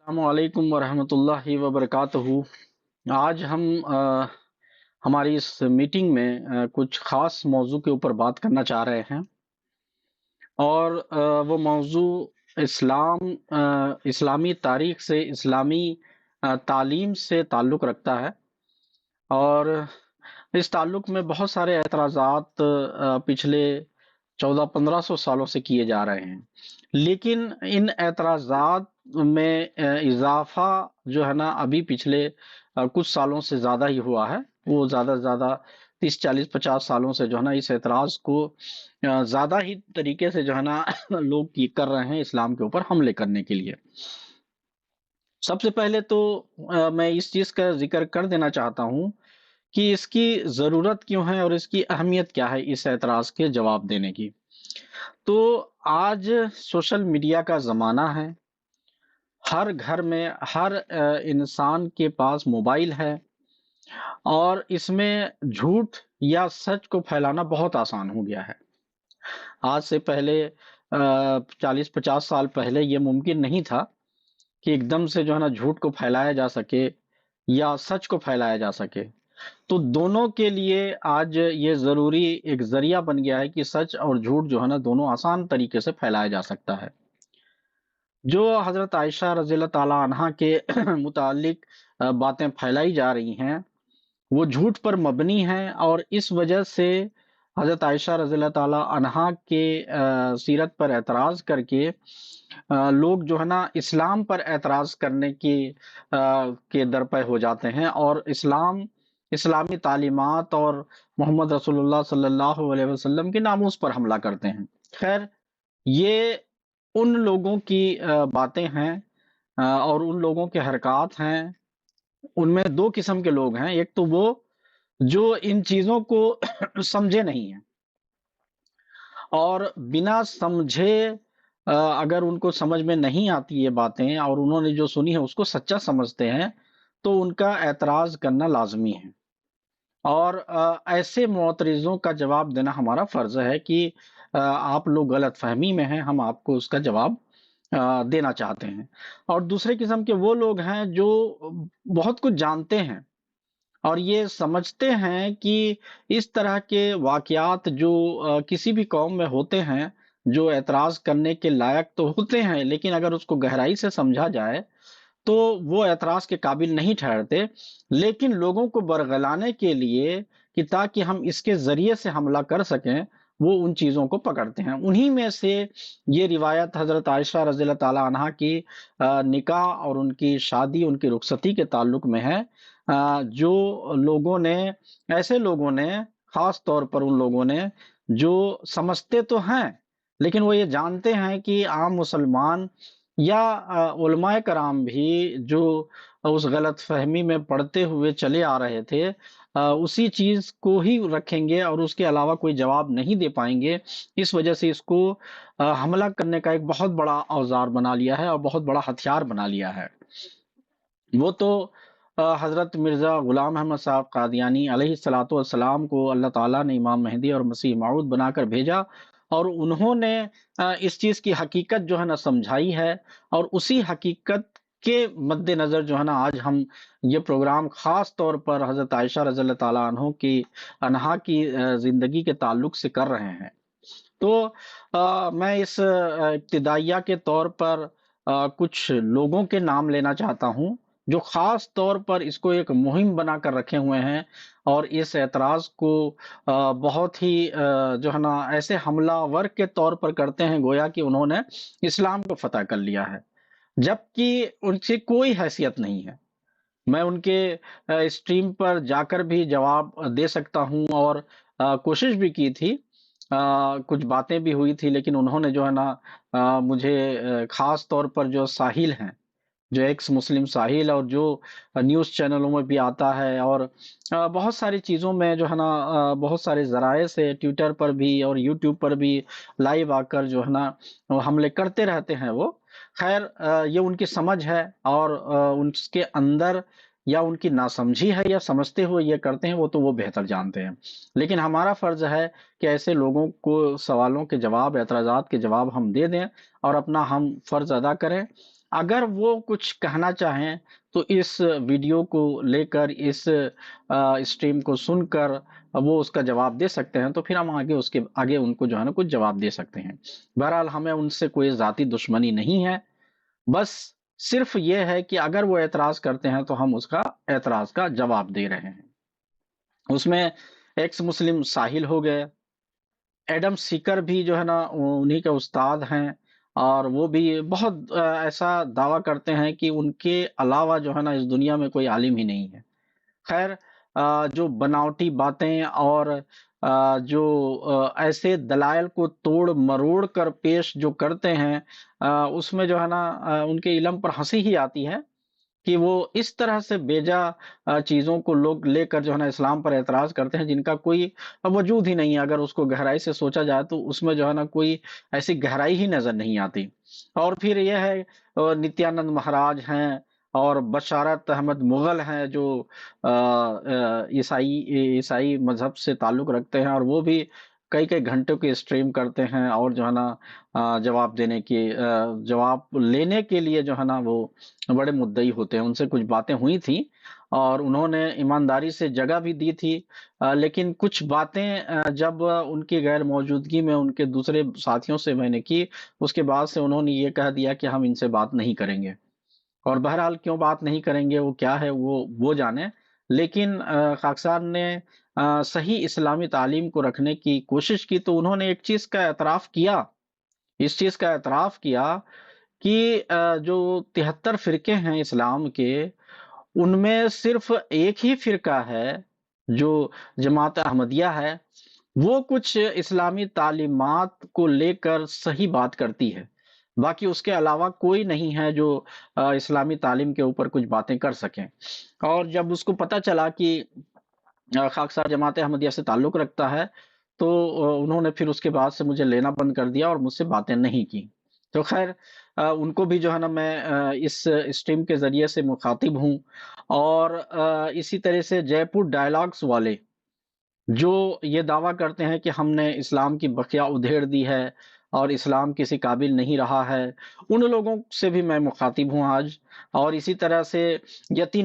السلام علیکم ورحمۃ اللہ وبرکاتہ۔ آج ہم ہماری اس میٹنگ میں کچھ خاص موضوع کے اوپر بات کرنا چاہ رہے ہیں، اور وہ موضوع اسلام اسلامی تاریخ سے، اسلامی تعلیم سے تعلق رکھتا ہے۔ اور اس تعلق میں بہت سارے اعتراضات پچھلے 1400-1500 سالوں سے کیے جا رہے ہیں، لیکن ان اعتراضات میں اضافہ جو ہے نا ابھی پچھلے کچھ سالوں سے زیادہ ہی ہوا ہے۔ وہ زیادہ سے زیادہ 30 40 50 سالوں سے جو ہے نا اس اعتراض کو زیادہ ہی طریقے سے جو ہے نا لوگ یہ کر رہے ہیں اسلام کے اوپر حملے کرنے کے لیے۔ سب سے پہلے تو میں اس چیز کا ذکر کر دینا چاہتا ہوں کہ اس کی ضرورت کیوں ہے اور اس کی اہمیت کیا ہے اس اعتراض کے جواب دینے کی۔ تو آج سوشل میڈیا کا زمانہ ہے، ہر گھر میں ہر انسان کے پاس موبائل ہے، اور اس میں جھوٹ یا سچ کو پھیلانا بہت آسان ہو گیا ہے۔ آج سے پہلے 40 50 سال پہلے یہ ممکن نہیں تھا کہ ایک دم سے جو ہے نا جھوٹ کو پھیلایا جا سکے یا سچ کو پھیلایا جا سکے۔ تو دونوں کے لیے آج یہ ضروری ایک ذریعہ بن گیا ہے کہ سچ اور جھوٹ جو ہے نا دونوں آسان طریقے سے پھیلایا جا سکتا ہے۔ جو حضرت عائشہ رضی اللہ تعالیٰ عنہا کے متعلق باتیں پھیلائی جا رہی ہیں وہ جھوٹ پر مبنی ہیں، اور اس وجہ سے حضرت عائشہ رضی اللہ تعالیٰ عنہا کے سیرت پر اعتراض کر کے لوگ جو ہے نا اسلام پر اعتراض کرنے کے درپے ہو جاتے ہیں، اور اسلامی تعلیمات اور محمد رسول اللہ صلی اللہ علیہ وسلم کے ناموس پر حملہ کرتے ہیں۔ خیر، یہ ان لوگوں کی باتیں ہیں اور ان لوگوں کے حرکات ہیں۔ ان میں دو قسم کے لوگ ہیں، ایک تو وہ جو ان چیزوں کو سمجھے نہیں ہیں، اور بنا سمجھے اگر ان کو سمجھ میں نہیں آتی یہ باتیں اور انہوں نے جو سنی ہے اس کو سچا سمجھتے ہیں تو ان کا اعتراض کرنا لازمی ہے، اور ایسے معترضوں کا جواب دینا ہمارا فرض ہے کہ آپ لوگ غلط فہمی میں ہیں، ہم آپ کو اس کا جواب دینا چاہتے ہیں۔ اور دوسرے قسم کے وہ لوگ ہیں جو بہت کچھ جانتے ہیں اور یہ سمجھتے ہیں کہ اس طرح کے واقعات جو کسی بھی قوم میں ہوتے ہیں، جو اعتراض کرنے کے لائق تو ہوتے ہیں، لیکن اگر اس کو گہرائی سے سمجھا جائے تو وہ اعتراض کے قابل نہیں ٹھہرتے، لیکن لوگوں کو برگلانے کے لیے کہ تاکہ ہم اس کے ذریعے سے حملہ کر سکیں، وہ ان چیزوں کو پکڑتے ہیں۔ انہی میں سے یہ روایت حضرت عائشہ رضی اللہ تعالیٰ عنہا کی نکاح اور ان کی شادی، ان کی رخصتی کے تعلق میں ہے۔ جو لوگوں نے ایسے لوگوں نے خاص طور پر ان لوگوں نے جو سمجھتے تو ہیں لیکن وہ یہ جانتے ہیں کہ عام مسلمان یا علماء کرام بھی جو اس غلط فہمی میں پڑھتے ہوئے چلے آ رہے تھے اسی چیز کو ہی رکھیں گے اور اس کے علاوہ کوئی جواب نہیں دے پائیں گے، اس وجہ سے اس کو حملہ کرنے کا ایک بہت بڑا اوزار بنا لیا ہے اور بہت بڑا ہتھیار بنا لیا ہے۔ وہ تو حضرت مرزا غلام احمد صاحب قادیانی علیہ الصلاۃ والسلام کو اللہ تعالیٰ نے امام مہدی اور مسیح موعود بنا کر بھیجا، اور انہوں نے اس چیز کی حقیقت جو ہے نا سمجھائی ہے، اور اسی حقیقت کے مد نظر جو ہے نا آج ہم یہ پروگرام خاص طور پر حضرت عائشہ رضی اللہ تعالیٰ عنہا کی زندگی کے تعلق سے کر رہے ہیں۔ تو میں اس ابتدائیہ کے طور پر کچھ لوگوں کے نام لینا چاہتا ہوں جو خاص طور پر اس کو ایک مہم بنا کر رکھے ہوئے ہیں، اور اس اعتراض کو بہت ہی جو ہے نا ایسے حملہ ور کے طور پر کرتے ہیں گویا کہ انہوں نے اسلام کو فتح کر لیا ہے، جبکہ ان سے کوئی حیثیت نہیں ہے۔ میں ان کے اسٹریم پر جا کر بھی جواب دے سکتا ہوں، اور کوشش بھی کی تھی، کچھ باتیں بھی ہوئی تھی، لیکن انہوں نے جو ہے نا مجھے خاص طور پر جو ساحل ہیں، جو ایکس مسلم ساحل، اور جو نیوز چینلوں میں بھی آتا ہے، اور بہت ساری چیزوں میں جو ہے نا بہت سارے ذرائع سے ٹویٹر پر بھی اور یوٹیوب پر بھی لائیو آ کر جو ہے نا وہ حملے کرتے رہتے ہیں وہ۔ خیر، یہ ان کی سمجھ ہے، اور ان کے اندر یا ان کی ناسمجھی ہے یا سمجھتے ہوئے یہ کرتے ہیں، وہ تو وہ بہتر جانتے ہیں، لیکن ہمارا فرض ہے کہ ایسے لوگوں کو سوالوں کے جواب، اعتراضات کے جواب ہم دے دیں اور اپنا ہم فرض ادا کریں۔ اگر وہ کچھ کہنا چاہیں تو اس ویڈیو کو لے کر، اس اسٹریم کو سن کر وہ اس کا جواب دے سکتے ہیں، تو پھر ہم آگے اس کے آگے ان کو جو ہے نا کچھ جواب دے سکتے ہیں۔ بہرحال ہمیں ان سے کوئی ذاتی دشمنی نہیں ہے، بس صرف یہ ہے کہ اگر وہ اعتراض کرتے ہیں تو ہم اس کا اعتراض کا جواب دے رہے ہیں۔ اس میں ایکس مسلم ساحل ہو گئے، ایڈم سیکر بھی جو ہے نا انہی کے استاد ہیں، اور وہ بھی بہت ایسا دعویٰ کرتے ہیں کہ ان کے علاوہ جو ہے نا اس دنیا میں کوئی عالم ہی نہیں ہے۔ خیر، جو بناوٹی باتیں اور جو ایسے دلائل کو توڑ مروڑ کر پیش جو کرتے ہیں، اس میں جو ہے نا ان کے علم پر ہنسی ہی آتی ہے کہ وہ اس طرح سے بیجا چیزوں کو لوگ لے کر جو ہے نا اسلام پر اعتراض کرتے ہیں جن کا کوئی وجود ہی نہیں ہے۔ اگر اس کو گہرائی سے سوچا جائے تو اس میں جو ہے نا کوئی ایسی گہرائی ہی نظر نہیں آتی۔ اور پھر یہ ہے نتیانند مہاراج ہیں اور بشارت احمد مغل ہیں جو عیسائی مذہب سے تعلق رکھتے ہیں، اور وہ بھی کئی کئی گھنٹوں کی اسٹریم کرتے ہیں، اور جو ہے نا جواب لینے کے لیے جو ہے نا وہ بڑے مدعی ہوتے ہیں۔ ان سے کچھ باتیں ہوئی تھیں اور انہوں نے ایمانداری سے جگہ بھی دی تھی، لیکن کچھ باتیں جب ان کی غیر موجودگی میں ان کے دوسرے ساتھیوں سے میں نے کی، اس کے بعد سے انہوں نے یہ کہہ دیا کہ ہم ان سے بات نہیں کریں گے۔ اور بہرحال کیوں بات نہیں کریں گے، وہ کیا ہے وہ جانے، لیکن خاکسار نے صحیح اسلامی تعلیم کو رکھنے کی کوشش کی تو انہوں نے ایک چیز کا اعتراف کیا، اس چیز کا اعتراف کیا کہ جو 73 فرقے ہیں اسلام کے، ان میں صرف ایک ہی فرقہ ہے جو جماعت احمدیہ ہے، وہ کچھ اسلامی تعلیمات کو لے کر صحیح بات کرتی ہے، باقی اس کے علاوہ کوئی نہیں ہے جو اسلامی تعلیم کے اوپر کچھ باتیں کر سکیں۔ اور جب اس کو پتہ چلا کہ خاکسار جماعت احمدیہ سے تعلق رکھتا ہے تو انہوں نے پھر اس کے بعد سے مجھے لینا بند کر دیا اور مجھ سے باتیں نہیں کی۔ تو خیر، ان کو بھی جو ہے نا میں اس اسٹریم کے ذریعے سے مخاطب ہوں، اور اسی طرح سے جے پور ڈائلاگز والے جو یہ دعویٰ کرتے ہیں کہ ہم نے اسلام کی بقیہ ادھیڑ دی ہے اور اسلام کسی قابل نہیں رہا ہے، ان لوگوں سے بھی میں مخاطب ہوں آج۔ اور اسی طرح سے یتی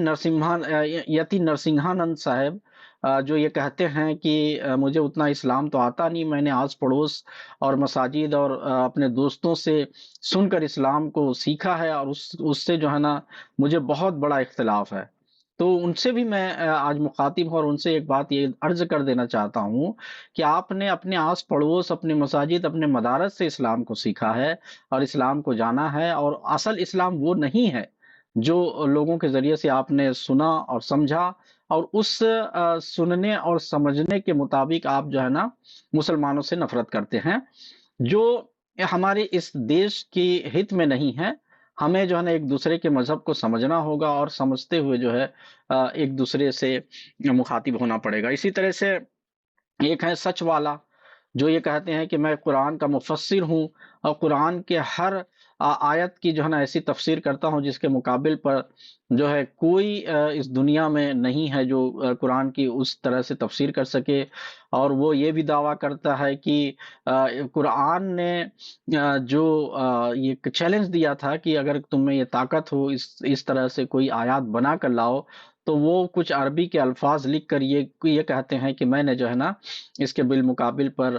نرسنگھانند صاحب جو یہ کہتے ہیں کہ مجھے اتنا اسلام تو آتا نہیں، میں نے آس پڑوس اور مساجد اور اپنے دوستوں سے سن کر اسلام کو سیکھا ہے، اور اس سے جو ہے نا مجھے بہت بڑا اختلاف ہے۔ تو ان سے بھی میں آج مخاطب ہوں، اور ان سے ایک بات یہ عرض کر دینا چاہتا ہوں کہ آپ نے اپنے آس پڑوس، اپنے مساجد، اپنے مدارس سے اسلام کو سیکھا ہے اور اسلام کو جانا ہے، اور اصل اسلام وہ نہیں ہے جو لوگوں کے ذریعے سے آپ نے سنا اور سمجھا، اور اس سننے اور سمجھنے کے مطابق آپ جو ہے نا مسلمانوں سے نفرت کرتے ہیں، جو ہمارے اس دیش کی ہت میں نہیں ہے۔ ہمیں جو ہے نا ایک دوسرے کے مذہب کو سمجھنا ہوگا، اور سمجھتے ہوئے جو ہے ایک دوسرے سے مخاطب ہونا پڑے گا۔ اسی طرح سے ایک ہے سچ والا جو یہ کہتے ہیں کہ میں قرآن کا مفسر ہوں، اور قرآن کے ہر آیت کی جو ہے نا ایسی تفسیر کرتا ہوں جس کے مقابل پر جو ہے کوئی اس دنیا میں نہیں ہے جو قرآن کی اس طرح سے تفسیر کر سکے۔ اور وہ یہ بھی دعویٰ کرتا ہے کہ قرآن نے جو یہ چیلنج دیا تھا کہ اگر تم میں یہ طاقت ہو اس طرح سے کوئی آیات بنا کر لاؤ، تو وہ کچھ عربی کے الفاظ لکھ کر یہ کہتے ہیں کہ میں نے جو ہے نا اس کے بالمقابل پر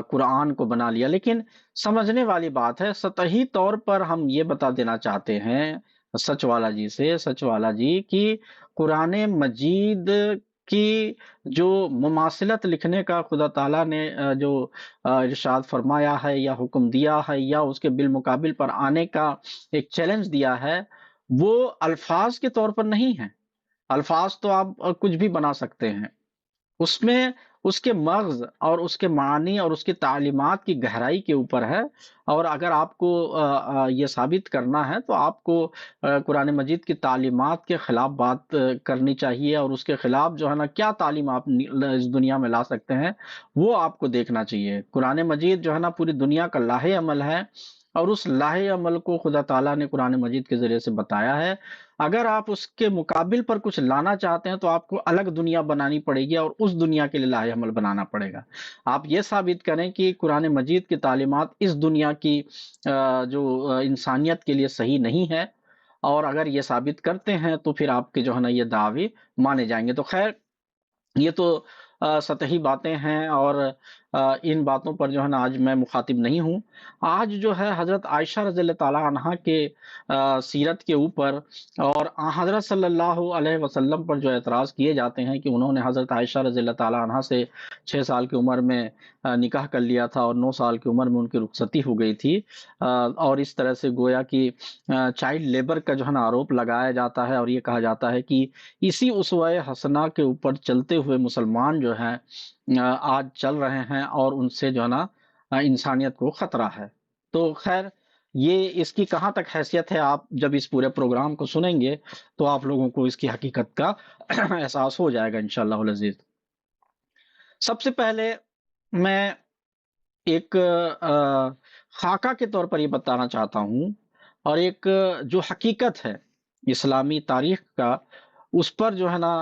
قرآن کو بنا لیا۔ لیکن سمجھنے والی بات ہے، سطحی طور پر ہم یہ بتا دینا چاہتے ہیں سچ والا جی کہ قرآن مجید کی جو مماثلت لکھنے کا خدا تعالیٰ نے جو ارشاد فرمایا ہے یا حکم دیا ہے یا اس کے بالمقابل پر آنے کا ایک چیلنج دیا ہے، وہ الفاظ کے طور پر نہیں ہے۔ الفاظ تو آپ کچھ بھی بنا سکتے ہیں، اس میں اس کے مغز اور اس کے معنی اور اس کی تعلیمات کی گہرائی کے اوپر ہے۔ اور اگر آپ کو یہ ثابت کرنا ہے تو آپ کو قرآن مجید کی تعلیمات کے خلاف بات کرنی چاہیے، اور اس کے خلاف جو ہے نا کیا تعلیم آپ اس دنیا میں لا سکتے ہیں وہ آپ کو دیکھنا چاہیے۔ قرآن مجید جو ہے نا پوری دنیا کا لاہ عمل ہے، اور اس لاہ عمل کو خدا تعالیٰ نے قرآن مجید کے ذریعے سے بتایا ہے۔ اگر آپ اس کے مقابل پر کچھ لانا چاہتے ہیں تو آپ کو الگ دنیا بنانی پڑے گی، اور اس دنیا کے لیے لاہ عمل بنانا پڑے گا۔ آپ یہ ثابت کریں کہ قرآن مجید کی تعلیمات اس دنیا کی جو انسانیت کے لیے صحیح نہیں ہے، اور اگر یہ ثابت کرتے ہیں تو پھر آپ کے جو ہے نا یہ دعوے مانے جائیں گے۔ تو خیر یہ تو سطحی باتیں ہیں، اور ان باتوں پر جو ہے نا آج میں مخاطب نہیں ہوں۔ آج جو ہے حضرت عائشہ رضی اللہ تعالی عنہا کے سیرت کے اوپر اور حضرت صلی اللہ علیہ وسلم پر جو اعتراض کیے جاتے ہیں کہ انہوں نے حضرت عائشہ رضی اللہ تعالی عنہا سے 6 سال کی عمر میں نکاح کر لیا تھا، اور 9 سال کی عمر میں ان کی رخصتی ہو گئی تھی، اور اس طرح سے گویا کہ چائلڈ لیبر کا جو ہے نا آروپ لگایا جاتا ہے، اور یہ کہا جاتا ہے کہ اسی اسوہ حسنہ کے اوپر چلتے ہوئے مسلمان جو ہیں آج چل رہے ہیں، اور ان سے جو ہے نا انسانیت کو خطرہ ہے۔ تو خیر یہ اس کی کہاں تک حیثیت ہے، آپ جب اس پورے پروگرام کو سنیں گے تو آپ لوگوں کو اس کی حقیقت کا احساس ہو جائے گا انشاءاللہ العزیز۔ سب سے پہلے میں ایک خاکہ کے طور پر یہ بتانا چاہتا ہوں، اور ایک جو حقیقت ہے اسلامی تاریخ کا، اس پر جو ہے نا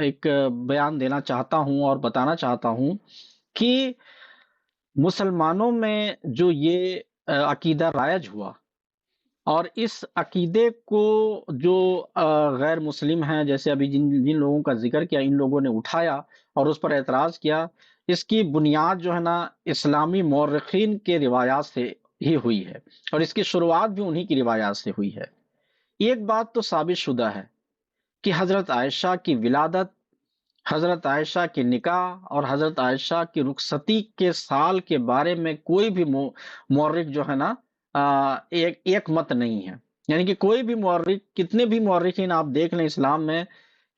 ایک بیان دینا چاہتا ہوں اور بتانا چاہتا ہوں کہ مسلمانوں میں جو یہ عقیدہ رائج ہوا، اور اس عقیدے کو جو غیر مسلم ہیں، جیسے ابھی جن جن لوگوں کا ذکر کیا، ان لوگوں نے اٹھایا اور اس پر اعتراض کیا، اس کی بنیاد جو ہے نا اسلامی مورخین کے روایات سے ہی ہوئی ہے، اور اس کی شروعات بھی انہی کی روایات سے ہوئی ہے۔ ایک بات تو ثابت شدہ ہے کہ حضرت عائشہ کی ولادت، حضرت عائشہ کی نکاح اور حضرت عائشہ کی رخصتی کے سال کے بارے میں کوئی بھی مورخ جو ہے نا ایک مت نہیں ہے۔ یعنی کہ کوئی بھی مورخ، کتنے بھی مورخین آپ دیکھ لیں اسلام میں،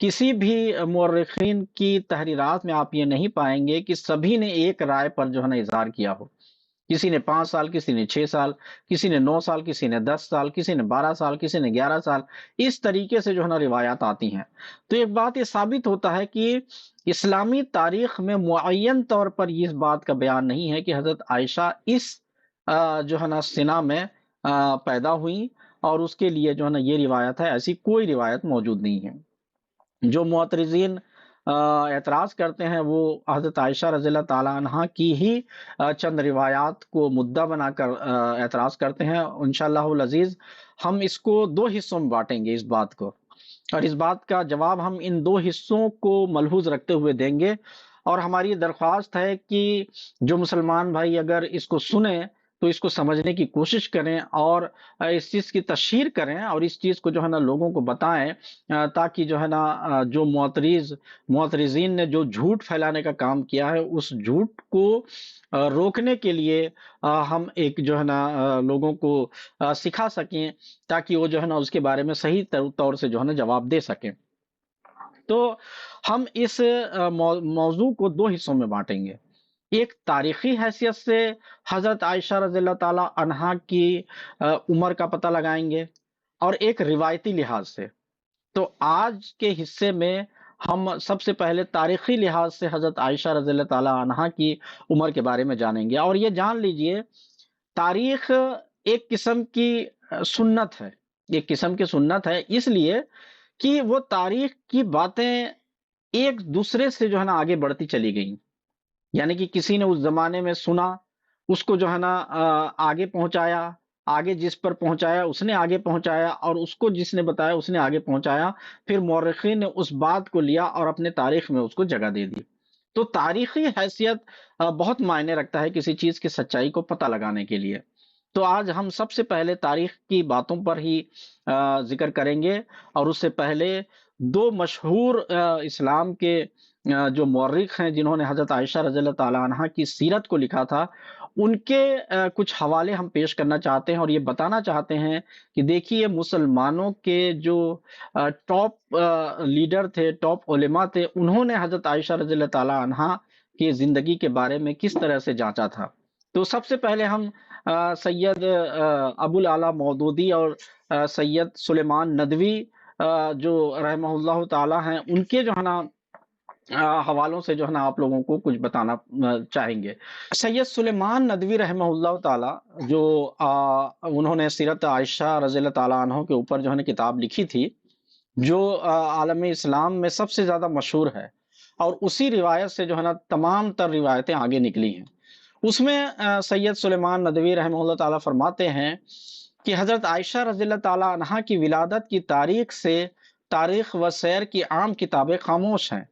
کسی بھی مورخین کی تحریرات میں آپ یہ نہیں پائیں گے کہ سبھی نے ایک رائے پر جو ہے نا اظہار کیا ہو۔ کسی نے 5 سال، کسی نے 6 سال، کسی نے 9 سال، کسی نے 10 سال، کسی نے 12 سال، کسی نے 11 سال، اس طریقے سے جو ہے نا روایات آتی ہیں۔ تو ایک بات یہ ثابت ہوتا ہے کہ اسلامی تاریخ میں معین طور پر اس بات کا بیان نہیں ہے کہ حضرت عائشہ اس جو ہے نا سنہ میں پیدا ہوئی، اور اس کے لیے جو ہے نا یہ روایت ہے، ایسی کوئی روایت موجود نہیں ہے۔ جو معترضین اعتراض کرتے ہیں وہ حضرت عائشہ رضی اللہ تعالی عنہا کی ہی چند روایات کو مدعا بنا کر اعتراض کرتے ہیں۔ انشاءاللہ العزیز ہم اس کو 2 حصوں میں بانٹیں گے اس بات کو، اور اس بات کا جواب ہم ان 2 حصوں کو ملحوظ رکھتے ہوئے دیں گے۔ اور ہماری درخواست ہے کہ جو مسلمان بھائی اگر اس کو سنیں تو اس کو سمجھنے کی کوشش کریں، اور اس چیز کی تشہیر کریں، اور اس چیز کو جو ہے نا لوگوں کو بتائیں، تاکہ جو ہے نا جو معترضین نے جو جھوٹ پھیلانے کا کام کیا ہے، اس جھوٹ کو روکنے کے لیے ہم ایک جو ہے نا لوگوں کو سکھا سکیں، تاکہ وہ جو ہے نا اس کے بارے میں صحیح طور سے جو ہے نا جواب دے سکیں۔ تو ہم اس موضوع کو 2 حصوں میں بانٹیں گے۔ ایک تاریخی حیثیت سے حضرت عائشہ رضی اللہ تعالی عنہا کی عمر کا پتہ لگائیں گے، اور ایک روایتی لحاظ سے۔ تو آج کے حصے میں ہم سب سے پہلے تاریخی لحاظ سے حضرت عائشہ رضی اللہ تعالی عنہا کی عمر کے بارے میں جانیں گے۔ اور یہ جان لیجئے، تاریخ ایک قسم کی سنت ہے، ایک قسم کی سنت ہے، اس لیے کہ وہ تاریخ کی باتیں ایک دوسرے سے جو ہے نا آگے بڑھتی چلی گئیں۔ یعنی کہ کسی نے اس زمانے میں سنا، اس کو جو ہے نا آگے پہنچایا، آگے جس پر پہنچایا اس نے آگے پہنچایا، اور اس کو جس نے بتایا اس نے آگے پہنچایا، پھر مورخین نے اس بات کو لیا اور اپنے تاریخ میں اس کو جگہ دے دی۔ تو تاریخی حیثیت بہت معنی رکھتا ہے کسی چیز کی سچائی کو پتہ لگانے کے لیے۔ تو آج ہم سب سے پہلے تاریخ کی باتوں پر ہی ذکر کریں گے، اور اس سے پہلے 2 مشہور اسلام کے جو مورخ ہیں جنہوں نے حضرت عائشہ رضی اللہ تعالی عنہا کی سیرت کو لکھا تھا، ان کے کچھ حوالے ہم پیش کرنا چاہتے ہیں، اور یہ بتانا چاہتے ہیں کہ دیکھیے مسلمانوں کے جو ٹاپ لیڈر تھے، ٹاپ علماء تھے، انہوں نے حضرت عائشہ رضی اللہ تعالی عنہا کی زندگی کے بارے میں کس طرح سے جانچا تھا۔ تو سب سے پہلے ہم سید ابو الاعلیٰ مودودی اور سید سلیمان ندوی جو رحمہ اللہ تعالی ہیں، ان کے جو ہے نا حوالوں سے جو ہے نا آپ لوگوں کو کچھ بتانا چاہیں گے۔ سید سلیمان ندوی رحمہ اللہ تعالی جو انہوں نے سیرت عائشہ رضی اللہ تعالی عنہ کے اوپر جو ہے نا کتاب لکھی تھی، جو عالم اسلام میں سب سے زیادہ مشہور ہے، اور اسی روایت سے جو ہے نا تمام تر روایتیں آگے نکلی ہیں۔ اس میں سید سلیمان ندوی رحمہ اللہ تعالی فرماتے ہیں کہ حضرت عائشہ رضی اللہ تعالی عنہا کی ولادت کی تاریخ سے تاریخ و سیر کی عام کتابیں خاموش ہیں۔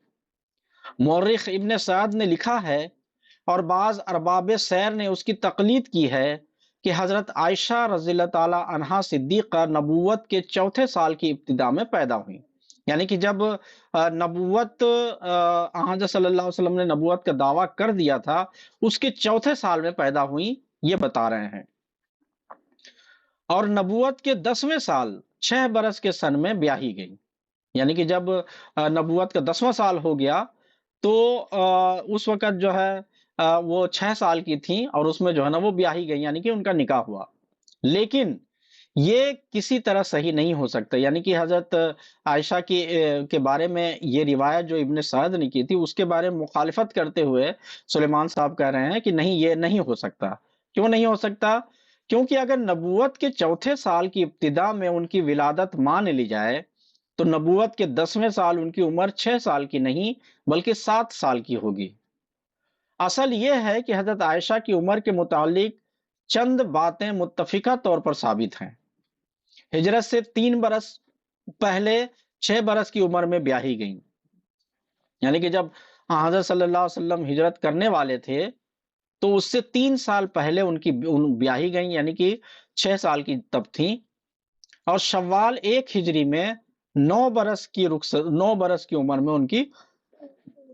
مورخ ابن سعد نے لکھا ہے اور بعض ارباب سیر نے اس کی تقلید کی ہے کہ حضرت عائشہ رضی اللہ تعالی عنہا صدیقہ نبوت کے چوتھے سال کی ابتدا میں پیدا ہوئی، یعنی کہ جب نبوت حضرت صلی اللہ علیہ وسلم نے نبوت کا دعویٰ کر دیا تھا، اس کے چوتھے سال میں پیدا ہوئی، یہ بتا رہے ہیں۔ اور نبوت کے 10ویں سال 6 برس کے سن میں بیاہی گئی، یعنی کہ جب نبوت کا 10واں سال ہو گیا تو اس وقت جو ہے وہ 6 سال کی تھیں اور اس میں جو ہے نا وہ بیاہی گئی، یعنی کہ ان کا نکاح ہوا۔ لیکن یہ کسی طرح صحیح نہیں ہو سکتا، یعنی کہ حضرت عائشہ کے بارے میں یہ روایت جو ابن سعد نے کی تھی اس کے بارے میں مخالفت کرتے ہوئے سلیمان صاحب کہہ رہے ہیں کہ نہیں، یہ نہیں ہو سکتا۔ کیوں نہیں ہو سکتا؟ کیونکہ اگر نبوت کے چوتھے سال کی ابتدا میں ان کی ولادت مان لی جائے تو نبوت کے 10ویں سال ان کی عمر 6 سال کی نہیں بلکہ 7 سال کی ہوگی۔ اصل یہ ہے کہ حضرت عائشہ کی عمر کے متعلق چند باتیں متفقہ طور پر ثابت ہیں۔ ہجرت سے 3 برس پہلے 6 برس کی عمر میں بیاہی گئیں، یعنی کہ جب حضرت صلی اللہ علیہ وسلم ہجرت کرنے والے تھے تو اس سے 3 سال پہلے ان کی بیاہی گئیں، یعنی کہ 6 سال کی تب تھیں۔ اور شوال 1 ہجری میں 9 برس کی عمر میں ان کی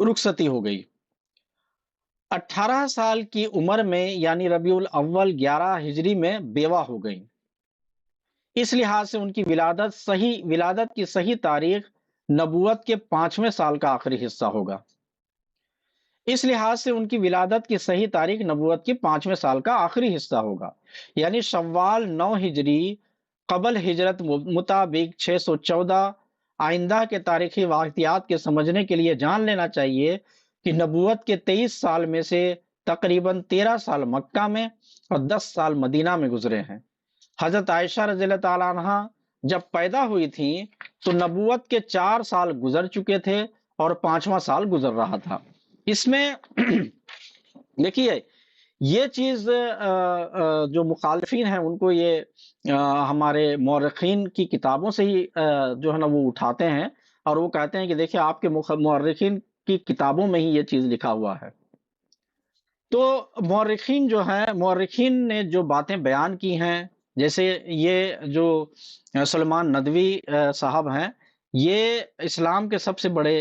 رخصتی ہو گئی۔ 18 سال کی عمر میں یعنی ربیع الاول 11 ہجری میں بیوہ ہو گئیں۔ اس لحاظ سے ان کی ولادت کی صحیح تاریخ نبوت کے 5ویں سال کا آخری حصہ ہوگا۔ اس لحاظ سے ان کی ولادت کی صحیح تاریخ نبوت کے 5ویں سال کا آخری حصہ ہوگا، یعنی شوال 9 ہجری قبل ہجرت مطابق 614۔ آئندہ کے تاریخی واقعات کے سمجھنے کے لیے جان لینا چاہیے کہ نبوت کے 23 سال میں سے تقریباً 13 سال مکہ میں اور 10 سال مدینہ میں گزرے ہیں۔ حضرت عائشہ رضی اللہ تعالیٰ عنہا جب پیدا ہوئی تھیں تو نبوت کے 4 سال گزر چکے تھے اور 5واں سال گزر رہا تھا۔ اس میں دیکھیے یہ چیز جو مخالفین ہیں ان کو یہ ہمارے مورخین کی کتابوں سے ہی جو ہے نا وہ اٹھاتے ہیں اور وہ کہتے ہیں کہ دیکھیں آپ کے مورخین کی کتابوں میں ہی یہ چیز لکھا ہوا ہے۔ تو مورخین نے جو باتیں بیان کی ہیں، جیسے یہ جو سلمان ندوی صاحب ہیں، یہ اسلام کے سب سے بڑے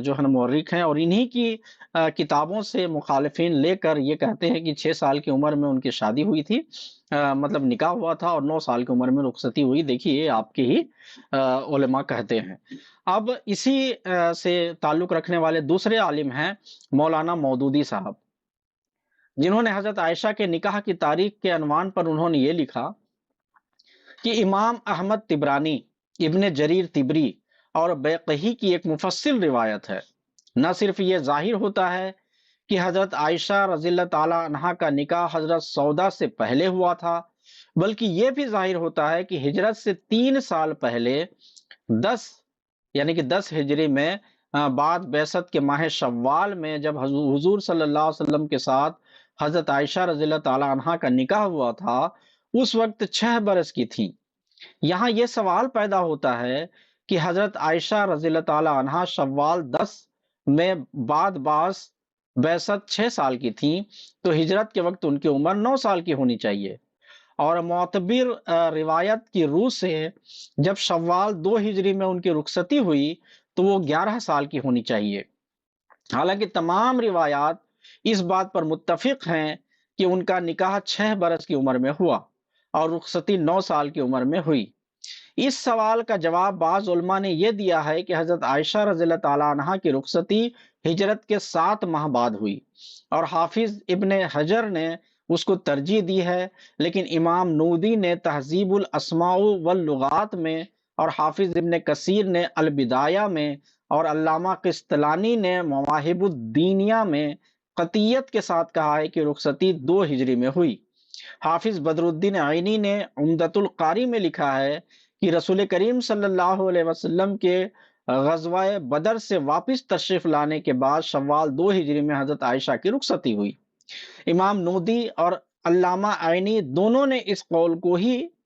جو ہے مورخ ہیں اور انہی کی کتابوں سے مخالفین لے کر یہ کہتے ہیں کہ 6 سال کی عمر میں ان کی شادی ہوئی تھی، مطلب نکاح ہوا تھا، اور 9 سال کی عمر میں رخصتی ہوئی۔ دیکھیے آپ کے ہی علماء کہتے ہیں۔ اب اسی سے تعلق رکھنے والے دوسرے عالم ہیں مولانا مودودی صاحب، جنہوں نے حضرت عائشہ کے نکاح کی تاریخ کے عنوان پر انہوں نے یہ لکھا کہ امام احمد طبرانی، ابن جریر طبری اور بیقحی کی ایک مفصل روایت ہے۔ نہ صرف یہ ظاہر ہوتا ہے کہ حضرت عائشہ رضی اللہ تعالی عنہا کا نکاح حضرت سودا سے پہلے ہوا تھا، بلکہ یہ بھی ظاہر ہوتا ہے کہ ہجرت سے 3 سال پہلے 10 ہجری میں بعد بعثت کے ماہ شوال میں جب حضور صلی اللہ علیہ وسلم کے ساتھ حضرت عائشہ رضی اللہ تعالی عنہا کا نکاح ہوا تھا، اس وقت 6 برس کی تھیں۔ یہاں یہ سوال پیدا ہوتا ہے کہ حضرت عائشہ رضی اللہ تعالی عنہا شوال 10 میں بعد بعثت 6 سال کی تھیں، تو ہجرت کے وقت ان کی عمر 9 سال کی ہونی چاہیے، اور معتبر روایت کی روح سے جب شوال 2 ہجری میں ان کی رخصتی ہوئی تو وہ 11 سال کی ہونی چاہیے۔ حالانکہ تمام روایات اس بات پر متفق ہیں کہ ان کا نکاح 6 برس کی عمر میں ہوا اور رخصتی 9 سال کی عمر میں ہوئی۔ اس سوال کا جواب بعض علماء نے یہ دیا ہے کہ حضرت عائشہ رضی اللہ تعالیٰ عنہا کی رخصتی ہجرت کے 7 ماہ بعد ہوئی، اور حافظ ابن حجر نے اس کو ترجیح دی ہے، لیکن امام نودی نے تہذیب الاسماء واللغات میں، اور حافظ ابن کثیر نے البدایہ میں، اور علامہ قسطلانی نے مواہب الدینیہ میں قطعیت کے ساتھ کہا ہے کہ رخصتی 2 ہجری میں ہوئی۔ حافظ بدر الدین عینی نے عمدۃ القاری میں لکھا ہے کہ رسول کریم صلی اللہ علیہ وسلم کے غزوہ بدر سے واپس تشریف لانے کے بعد شوال 2 ہجری میں حضرت عائشہ کی رخصتی ہوئی۔ امام نودی اور علامہ عینی دونوں نے اس قول کو ہی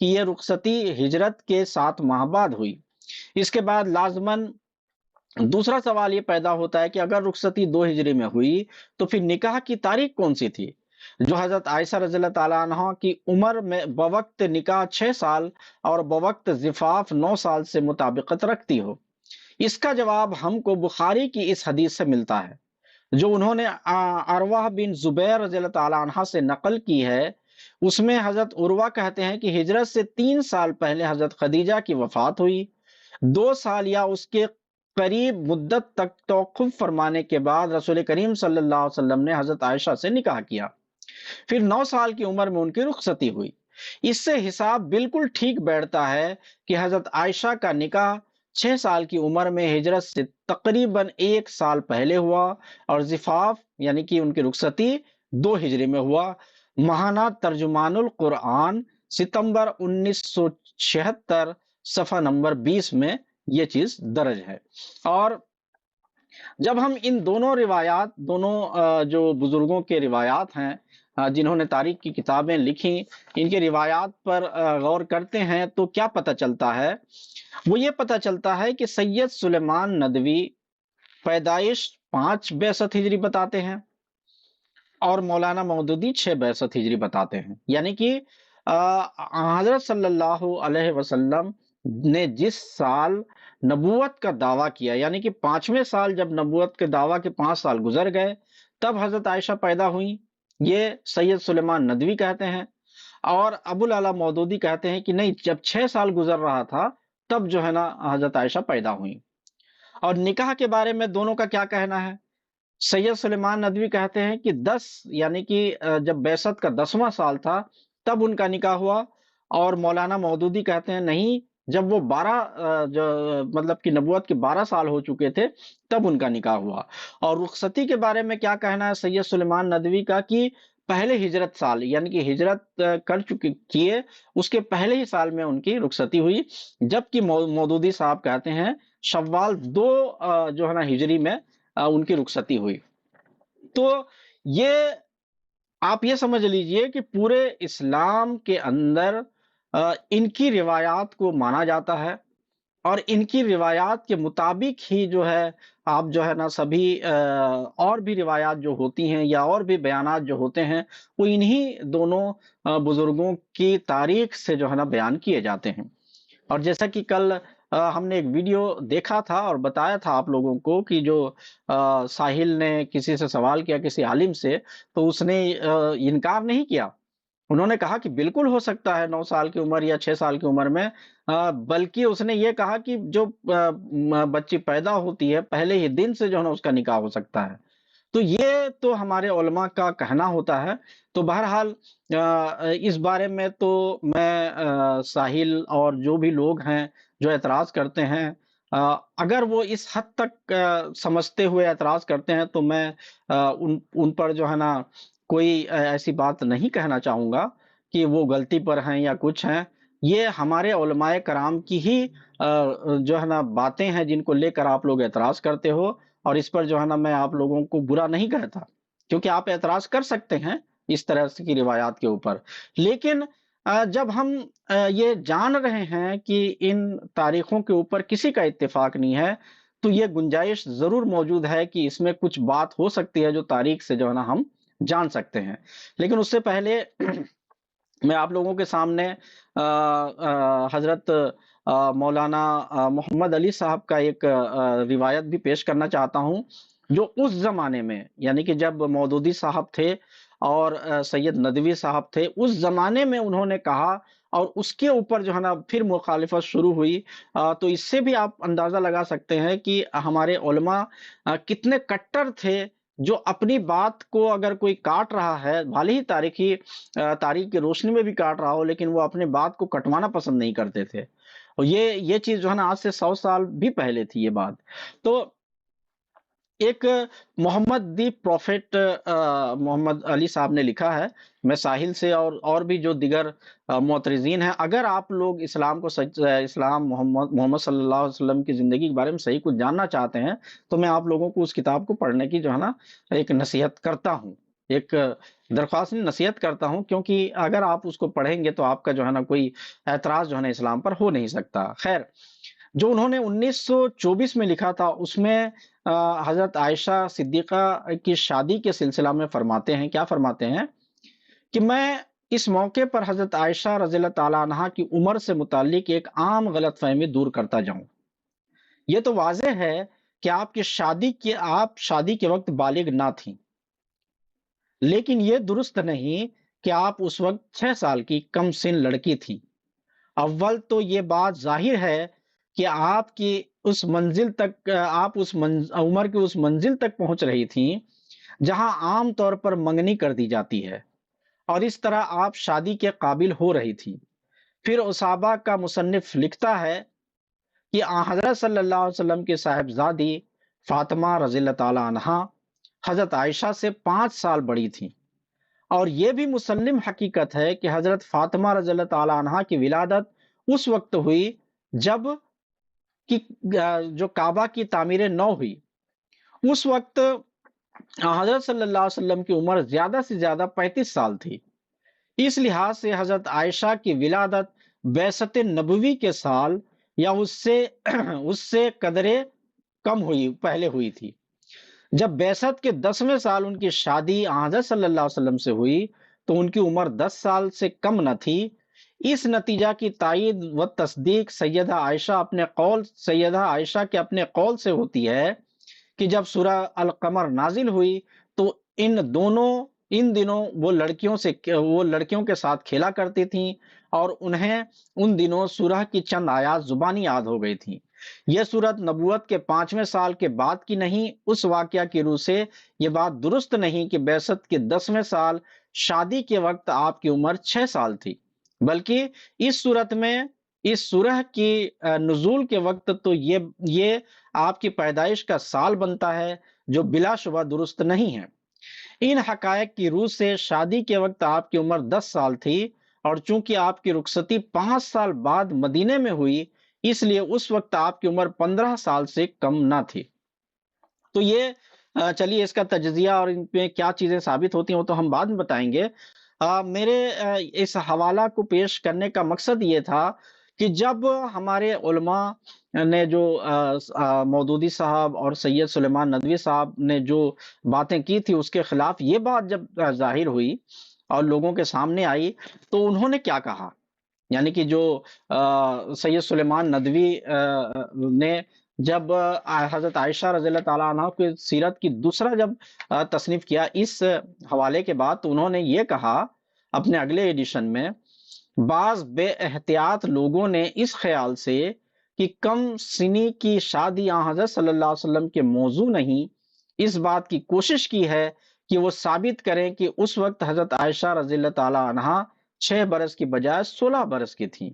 کہ یہ رخصتی ہجرت کے 7 ماہ بعد ہوئی۔ اس کے بعد لازماً دوسرا سوال یہ پیدا ہوتا ہے کہ اگر رخصتی 2 ہجری میں ہوئی تو پھر نکاح کی تاریخ کون سی تھی جو حضرت عائشہ رضی اللہ تعالیٰ عنہ کی عمر میں بوقت نکاح 6 سال اور بوقت زفاف 9 سال سے مطابقت رکھتی ہو؟ اس کا جواب ہم کو بخاری کی اس حدیث سے ملتا ہے جو انہوں نے عروہ بن زبیر رضی اللہ تعالیٰ عنہ سے نقل کی ہے۔ اس میں حضرت عروہ کہتے ہیں کہ ہجرت سے 3 سال پہلے حضرت خدیجہ کی وفات ہوئی، 2 سال یا اس کے قریب مدت تک توقف فرمانے کے بعد رسول کریم صلی اللہ علیہ وسلم نے حضرت عائشہ سے نکاح کیا، پھر 9 سال کی عمر میں ان کی رخصتی ہوئی۔ اس سے حساب بالکل ٹھیک بیٹھتا ہے کہ حضرت عائشہ کا نکاح 6 سال کی عمر میں ہجرت سے تقریباً 1 سال پہلے ہوا اور زفاف یعنی کہ ان کی رخصتی 2 ہجری میں ہوا۔ ماہانہ ترجمان القرآن ستمبر 1976 صفحہ نمبر 20 میں یہ چیز درج ہے۔ اور جب ہم ان دونوں روایات، دونوں جو بزرگوں کے روایات ہیں جنہوں نے تاریخ کی کتابیں لکھی، ان کے روایات پر غور کرتے ہیں تو کیا پتہ چلتا ہے؟ وہ یہ پتہ چلتا ہے کہ سید سلیمان ندوی پیدائش 5 بعثت ہجری بتاتے ہیں اور مولانا مودودی 6 بعثت ہجری بتاتے ہیں، یعنی کہ حضرت صلی اللہ علیہ وسلم نے جس سال نبوت کا دعویٰ کیا، یعنی کہ 5ویں سال جب نبوت کے دعویٰ کے 5 سال گزر گئے تب حضرت عائشہ پیدا ہوئیں، یہ سید سلیمان ندوی کہتے ہیں۔ اور ابو العلا مودودی کہتے ہیں کہ نہیں، جب 6 سال گزر رہا تھا تب جو ہے نا حضرت عائشہ پیدا ہوئیں۔ اور نکاح کے بارے میں دونوں کا کیا کہنا ہے؟ سید سلیمان ندوی کہتے ہیں کہ 10 یعنی کہ جب بعثت کا 10واں سال تھا تب ان کا نکاح ہوا، اور مولانا مودودی کہتے ہیں نہیں، جب وہ 12 مطلب کہ نبوت کے 12 سال ہو چکے تھے تب ان کا نکاح ہوا۔ اور رخصتی کے بارے میں کیا کہنا ہے سید سلیمان ندوی کا کہ پہلے ہجرت سال یعنی کہ ہجرت کر چکے کیے اس کے پہلے ہی سال میں ان کی رخصتی ہوئی، جبکہ مودودی صاحب کہتے ہیں شوال 2 جو ہے نا ہجری میں ان کی رخصتی ہوئی۔ تو یہ آپ یہ سمجھ لیجئے کہ پورے اسلام کے اندر ان کی روایات کو مانا جاتا ہے، اور ان کی روایات کے مطابق ہی جو ہے آپ جو ہے نا سبھی اور بھی روایات جو ہوتی ہیں یا اور بھی بیانات جو ہوتے ہیں وہ انہی دونوں بزرگوں کی تاریخ سے جو ہے نا بیان کیے جاتے ہیں۔ اور جیسا کہ کل ہم نے ایک ویڈیو دیکھا تھا اور بتایا تھا آپ لوگوں کو کہ جو ساحل نے کسی سے سوال کیا، کسی عالم سے، تو اس نے انکار نہیں کیا، انہوں نے کہا کہ بالکل ہو سکتا ہے 9 سال کی عمر یا 6 سال کی عمر میں، بلکہ اس نے یہ کہا کہ جو بچی پیدا ہوتی ہے پہلے ہی دن سے جو ہے نا اس کا نکاح ہو سکتا ہے۔ تو یہ تو ہمارے علماء کا کہنا ہوتا ہے۔ تو بہرحال اس بارے میں تو میں ساحل اور جو بھی لوگ ہیں جو اعتراض کرتے ہیں، اگر وہ اس حد تک سمجھتے ہوئے اعتراض کرتے ہیں تو میں ان پر جو ہے نا کوئی ایسی بات نہیں کہنا چاہوں گا کہ وہ غلطی پر ہیں یا کچھ ہیں۔ یہ ہمارے علماء کرام کی ہی جو ہے نا باتیں ہیں جن کو لے کر آپ لوگ اعتراض کرتے ہو، اور اس پر جو ہے نا میں آپ لوگوں کو برا نہیں کہتا، کیونکہ آپ اعتراض کر سکتے ہیں اس طرح کی روایات کے اوپر، لیکن جب ہم یہ جان رہے ہیں کہ ان تاریخوں کے اوپر کسی کا اتفاق نہیں ہے تو یہ گنجائش ضرور موجود ہے کہ اس میں کچھ بات ہو سکتی ہے جو تاریخ سے جو ہے نا ہم جان سکتے ہیں۔ لیکن اس سے پہلے میں آپ لوگوں کے سامنے حضرت مولانا محمد علی صاحب کا ایک روایت بھی پیش کرنا چاہتا ہوں، جو اس زمانے میں یعنی کہ جب مودودی صاحب تھے اور سید ندوی صاحب تھے، اس زمانے میں انہوں نے کہا، اور اس کے اوپر جو ہے نا پھر مخالفت شروع ہوئی۔ تو اس سے بھی آپ اندازہ لگا سکتے ہیں کہ ہمارے علماء کتنے کٹر تھے، جو اپنی بات کو اگر کوئی کاٹ رہا ہے، بھلے ہی تاریخ کی روشنی میں بھی کاٹ رہا ہو، لیکن وہ اپنی بات کو کٹوانا پسند نہیں کرتے تھے۔ اور یہ چیز جو ہے نا آج سے 100 سال بھی پہلے تھی یہ بات۔ تو ایک محمد دی پروفٹ محمد علی صاحب نے لکھا ہے، میں ساحل سے اور بھی جو دیگر معترضین ہیں، اگر آپ لوگ اسلام کو اسلام محمد صلی اللہ علیہ وسلم کی زندگی کے بارے میں صحیح کچھ جاننا چاہتے ہیں تو میں آپ لوگوں کو اس کتاب کو پڑھنے کی جو ہے نا ایک نصیحت کرتا ہوں۔ ایک درخواست نصیحت کرتا ہوں، کیونکہ اگر آپ اس کو پڑھیں گے تو آپ کا جو ہے نا کوئی اعتراض جو ہے نا اسلام پر ہو نہیں سکتا۔ خیر، جو انہوں نے 1924 میں لکھا تھا اس میں حضرت عائشہ صدیقہ کی شادی کے سلسلہ میں فرماتے ہیں، کیا فرماتے ہیں کہ میں اس موقع پر حضرت عائشہ رضی اللہ تعالی عنہا کی عمر سے متعلق ایک عام غلط فہمی دور کرتا جاؤں۔ یہ تو واضح ہے کہ آپ شادی کے وقت بالغ نہ تھیں، لیکن یہ درست نہیں کہ آپ اس وقت 6 سال کی کم سن لڑکی تھیں۔ اول تو یہ بات ظاہر ہے کہ آپ عمر کی اس منزل تک پہنچ رہی تھیں جہاں عام طور پر منگنی کر دی جاتی ہے، اور اس طرح آپ شادی کے قابل ہو رہی تھی۔ پھر اسابہ کا مصنف لکھتا ہے کہ حضرت صلی اللہ علیہ وسلم کی صاحبزادی فاطمہ رضی اللہ تعالی عنہا حضرت عائشہ سے 5 سال بڑی تھیں، اور یہ بھی مسلم حقیقت ہے کہ حضرت فاطمہ رضی اللہ تعالی عنہا کی ولادت اس وقت ہوئی جب کہ جو کعبہ کی تعمیر نو ہوئی۔ اس وقت حضرت صلی اللہ علیہ وسلم کی عمر زیادہ سے زیادہ 35 سال تھی۔ اس لحاظ سے حضرت عائشہ کی ولادت بعثت نبوی کے سال یا اس سے قدرے کم ہوئی، پہلے ہوئی تھی۔ جب بعثت کے 10ویں سال ان کی شادی حضرت صلی اللہ علیہ وسلم سے ہوئی تو ان کی عمر 10 سال سے کم نہ تھی۔ اس نتیجہ کی تائید و تصدیق سیدہ عائشہ کے اپنے قول سے ہوتی ہے کہ جب سورہ القمر نازل ہوئی تو ان دنوں وہ لڑکیوں کے ساتھ کھیلا کرتی تھیں، اور انہیں ان دنوں سورہ کی چند آیات زبانی یاد ہو گئی تھیں۔ یہ صورت نبوت کے 5ویں سال کے بعد کی نہیں، اس واقعہ کی روح سے یہ بات درست نہیں کہ بعثت کے 10ویں سال شادی کے وقت آپ کی عمر 6 سال تھی، بلکہ اس صورت میں اس سورہ کی نزول کے وقت تو یہ آپ کی پیدائش کا سال بنتا ہے، جو بلا شبہ درست نہیں ہے۔ ان حقائق کی روح سے شادی کے وقت آپ کی عمر 10 سال تھی، اور چونکہ آپ کی رخصتی 5 سال بعد مدینے میں ہوئی، اس لیے اس وقت آپ کی عمر 15 سال سے کم نہ تھی۔ تو یہ چلیے اس کا تجزیہ اور ان پہ کیا چیزیں ثابت ہوتی ہیں وہ تو ہم بعد میں بتائیں گے۔ میرے اس حوالہ کو پیش کرنے کا مقصد یہ تھا کہ جب ہمارے علماء نے جو مودودی صاحب اور سید سلیمان ندوی صاحب نے جو باتیں کی تھی اس کے خلاف یہ بات جب ظاہر ہوئی اور لوگوں کے سامنے آئی تو انہوں نے کیا کہا، یعنی کہ جو سید سلیمان ندوی نے جب حضرت عائشہ رضی اللہ تعالیٰ عنہ کی سیرت کی دوسرا جب تصنیف کیا اس حوالے کے بعد، تو انہوں نے یہ کہا اپنے اگلے ایڈیشن میں، بعض بے احتیاط لوگوں نے اس خیال سے کہ کم سنی کی شادی حضرت صلی اللہ علیہ وسلم کے موضوع نہیں، اس بات کی کوشش کی ہے کہ وہ ثابت کریں کہ اس وقت حضرت عائشہ رضی اللہ تعالی عنہا 6 برس کی بجائے 16 برس کی تھیں،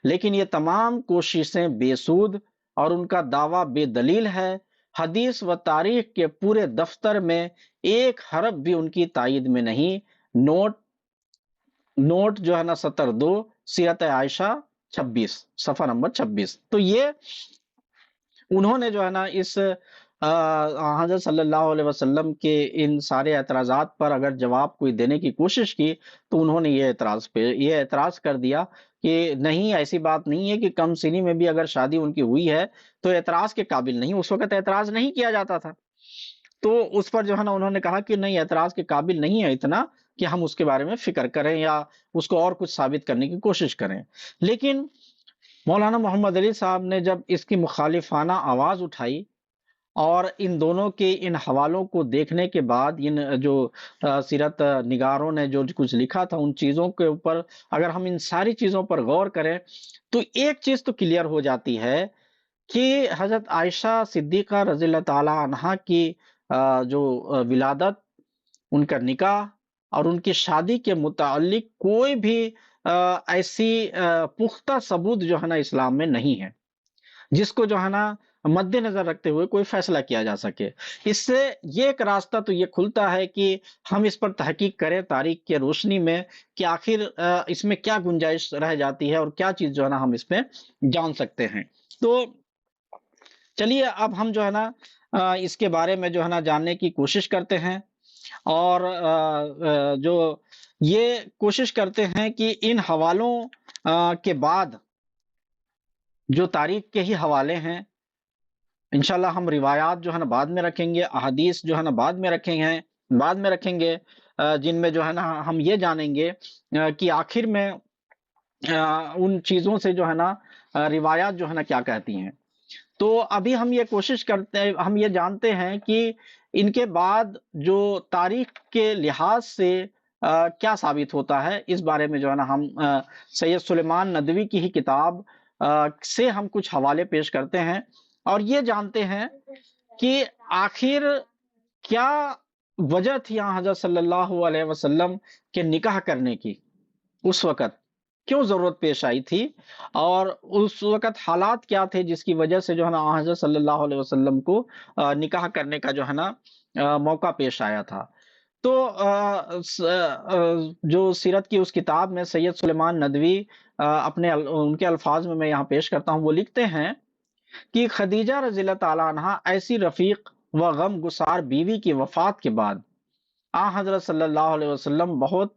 لیکن یہ تمام کوششیں بے سود اور ان کا دعویٰ بے دلیل ہے۔ حدیث و تاریخ کے پورے دفتر میں ایک حرف بھی ان کی تائید میں نہیں۔ نوٹ جو ہے نا سطر 2، سیرت عائشہ 26، صفحہ نمبر 26۔ تو یہ انہوں نے جو ہے نا اس حضرت صلی اللہ علیہ وسلم کے ان سارے اعتراضات پر اگر جواب کوئی دینے کی کوشش کی تو انہوں نے یہ اعتراض کر دیا کہ نہیں، ایسی بات نہیں ہے کہ کم سنی میں بھی اگر شادی ان کی ہوئی ہے تو اعتراض کے قابل نہیں، اس وقت اعتراض نہیں کیا جاتا تھا۔ تو اس پر جو ہے نا انہوں نے کہا کہ نہیں، اعتراض کے قابل نہیں ہے اتنا کہ ہم اس کے بارے میں فکر کریں یا اس کو اور کچھ ثابت کرنے کی کوشش کریں۔ لیکن مولانا محمد علی صاحب نے جب اس کی مخالفانہ آواز اٹھائی اور ان دونوں کے ان حوالوں کو دیکھنے کے بعد ان جو سیرت نگاروں نے جو کچھ لکھا تھا ان چیزوں کے اوپر اگر ہم ان ساری چیزوں پر غور کریں تو ایک چیز تو کلیئر ہو جاتی ہے کہ حضرت عائشہ صدیقہ رضی اللہ تعالی عنہا کی جو ولادت، ان کا نکاح اور ان کی شادی کے متعلق کوئی بھی ایسی پختہ ثبوت جو ہے نا اسلام میں نہیں ہے جس کو جو ہے نا مد نظر رکھتے ہوئے کوئی فیصلہ کیا جا سکے۔ اس سے یہ ایک راستہ تو یہ کھلتا ہے کہ ہم اس پر تحقیق کریں تاریخ کی روشنی میں کہ آخر اس میں کیا گنجائش رہ جاتی ہے اور کیا چیز جو ہے نا ہم اس میں جان سکتے ہیں۔ تو چلیے اب ہم جو ہے نا اس کے بارے میں جو ہے نا جاننے کی کوشش کرتے ہیں۔ اور جو یہ کوشش کرتے ہیں کہ ان حوالوں کے بعد جو تاریخ کے ہی حوالے ہیں، انشاءاللہ ہم روایات جو ہے نا بعد میں رکھیں گے، احادیث جو ہے نا بعد میں رکھیں گے، جن میں جو ہے نا ہم یہ جانیں گے کہ آخر میں ان چیزوں سے جو ہے نا روایات جو ہے نا کیا کہتی ہیں۔ تو ابھی ہم یہ کوشش کرتے ہیں، ہم یہ جانتے ہیں کہ ان کے بعد جو تاریخ کے لحاظ سے کیا ثابت ہوتا ہے، اس بارے میں جو ہے نا ہم سید سلیمان ندوی کی ہی کتاب سے ہم کچھ حوالے پیش کرتے ہیں اور یہ جانتے ہیں کہ آخر کیا وجہ تھی حضرت صلی اللہ علیہ وسلم کے نکاح کرنے کی، اس وقت کیوں ضرورت پیش آئی تھی اور اس وقت حالات کیا تھے جس کی وجہ سے جو ہے نا حضرت صلی اللہ علیہ وسلم کو نکاح کرنے کا جو ہے نا موقع پیش آیا تھا۔ تو جو سیرت کی اس کتاب میں سید سلیمان ندوی ان کے الفاظ میں یہاں پیش کرتا ہوں، وہ لکھتے ہیں کہ خدیجہ رضی اللہ تعالیٰ عنہا ایسی رفیق و غم گسار بیوی کی وفات کے بعد حضرت صلی اللہ علیہ وسلم بہت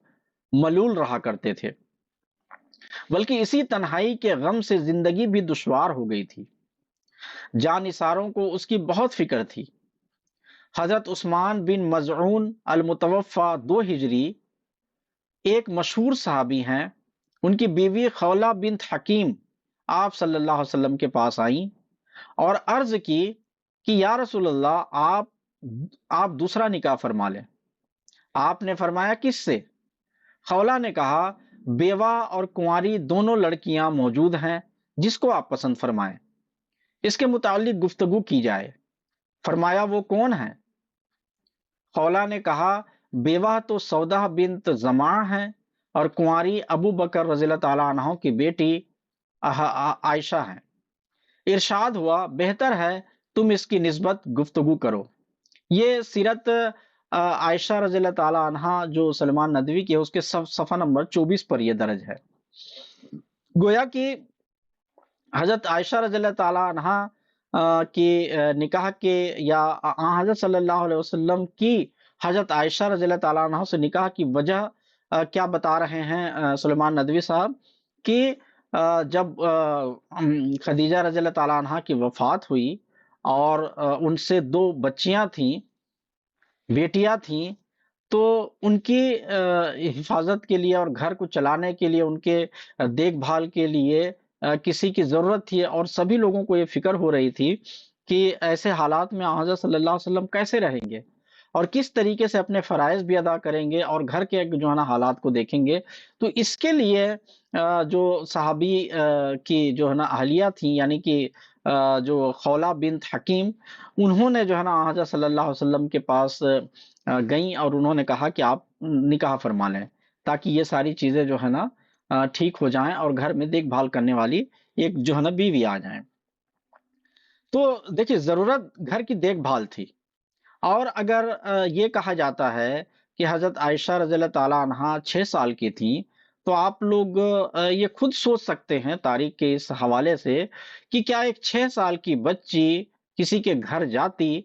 ملول رہا کرتے تھے، بلکہ اسی تنہائی کے غم سے زندگی بھی دشوار ہو گئی تھی۔ جانثاروں کو اس کی بہت فکر تھی۔ حضرت عثمان بن مظعون المتوفہ 2 ہجری ایک مشہور صحابی ہیں، ان کی بیوی خولہ بنت حکیم آپ صلی اللہ علیہ وسلم کے پاس آئیں اور عرض کی کہ یا رسول اللہ آپ دوسرا نکاح فرما لیں۔ آپ نے فرمایا کس سے؟ خولہ نے کہا بیوہ اور کنواری دونوں لڑکیاں موجود ہیں، جس کو آپ پسند فرمائیں، اس کے متعلق گفتگو کی جائے۔ فرمایا وہ کون ہیں؟ خولہ نے کہا بیوہ تو سودہ بنت زماع ہیں اور کنواری ابو بکر رضی اللہ تعالیٰ عنہ کی بیٹی عائشہ ہیں۔ ارشاد ہوا بہتر ہے تم اس کی نسبت گفتگو کرو۔ یہ سیرت عائشہ رضی اللہ تعالیٰ عنہ جو سلیمان ندوی کی ہے، اس کے صفحہ نمبر 24 پر یہ درج ہے۔ گویا کہ حضرت عائشہ رضی اللہ تعالیٰ عنہ کی نکاح کے یا حضرت صلی اللہ علیہ وسلم کی حضرت عائشہ رضی اللہ تعالیٰ عنہ سے نکاح کی وجہ کیا بتا رہے ہیں سلیمان ندوی صاحب کہ جب خدیجہ رضی اللہ تعالیٰ عنہ کی وفات ہوئی اور ان سے 2 بچیاں تھیں، بیٹیاں تھیں، تو ان کی حفاظت کے لیے اور گھر کو چلانے کے لیے، ان کے دیکھ بھال کے لیے کسی کی ضرورت تھی اور سبھی لوگوں کو یہ فکر ہو رہی تھی کہ ایسے حالات میں حضرت صلی اللہ علیہ وسلم کیسے رہیں گے اور کس طریقے سے اپنے فرائض بھی ادا کریں گے اور گھر کے جو ہے نا حالات کو دیکھیں گے۔ تو اس کے لیے جو صحابی کی جو ہے نا اہلیہ تھیں، یعنی کہ جو خولہ بنت حکیم، انہوں نے جو ہے نا حضرت صلی اللہ علیہ وسلم کے پاس گئیں اور انہوں نے کہا کہ آپ نکاح فرما لیں تاکہ یہ ساری چیزیں جو ہے نا ٹھیک ہو جائیں اور گھر میں دیکھ بھال کرنے والی ایک جو ہے نا بیوی آ جائیں۔ تو دیکھیے ضرورت گھر کی دیکھ بھال تھی، اور اگر یہ کہا جاتا ہے کہ حضرت عائشہ رضی اللہ تعالیٰ عنہا 6 سال کی تھیں، تو آپ لوگ یہ خود سوچ سکتے ہیں تاریخ کے اس حوالے سے کہ کیا ایک 6 سال کی بچی کسی کے گھر جاتی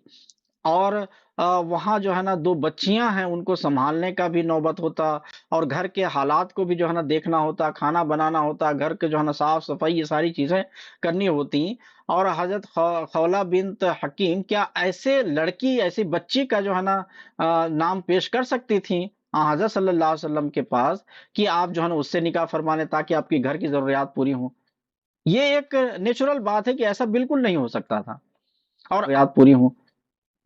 اور وہاں جو ہے نا 2 بچیاں ہیں، ان کو سنبھالنے کا بھی نوبت ہوتا اور گھر کے حالات کو بھی جو ہے نا دیکھنا ہوتا، کھانا بنانا ہوتا، گھر کے جو ہے نا صاف صفائی، یہ ساری چیزیں کرنی ہوتی، اور حضرت خولہ بنت حکیم کیا ایسی بچی کا جو ہے نا نام پیش کر سکتی تھیں حضرت صلی اللہ علیہ وسلم کے پاس کہ آپ جو ہے نا اس سے نکاح فرما لیں تاکہ آپ کی گھر کی ضروریات پوری ہوں؟ یہ ایک نیچرل بات ہے کہ ایسا بالکل نہیں ہو سکتا تھا، اور ضروریات پوری ہوں،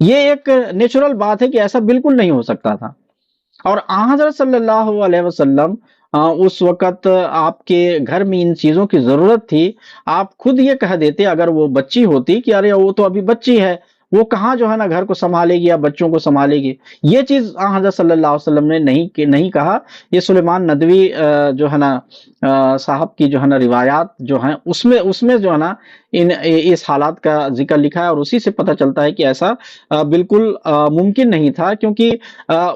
یہ ایک نیچرل بات ہے کہ ایسا بالکل نہیں ہو سکتا تھا۔ اور حضرت صلی اللہ علیہ وسلم اس وقت آپ کے گھر میں ان چیزوں کی ضرورت تھی، آپ خود یہ کہہ دیتے اگر وہ بچی ہوتی کہ ارے وہ تو ابھی بچی ہے، وہ کہاں جو ہے نا گھر کو سنبھالے گی یا بچوں کو سنبھالے گی۔ یہ چیز حضرت صلی اللہ علیہ وسلم نے نہیں کہا۔ یہ سلیمان ندوی جو ہے نا صاحب کی جو ہے نا روایات جو ہیں اس میں جو ہے نا اس حالات کا ذکر لکھا ہے، اور اسی سے پتہ چلتا ہے کہ ایسا بالکل ممکن نہیں تھا، کیونکہ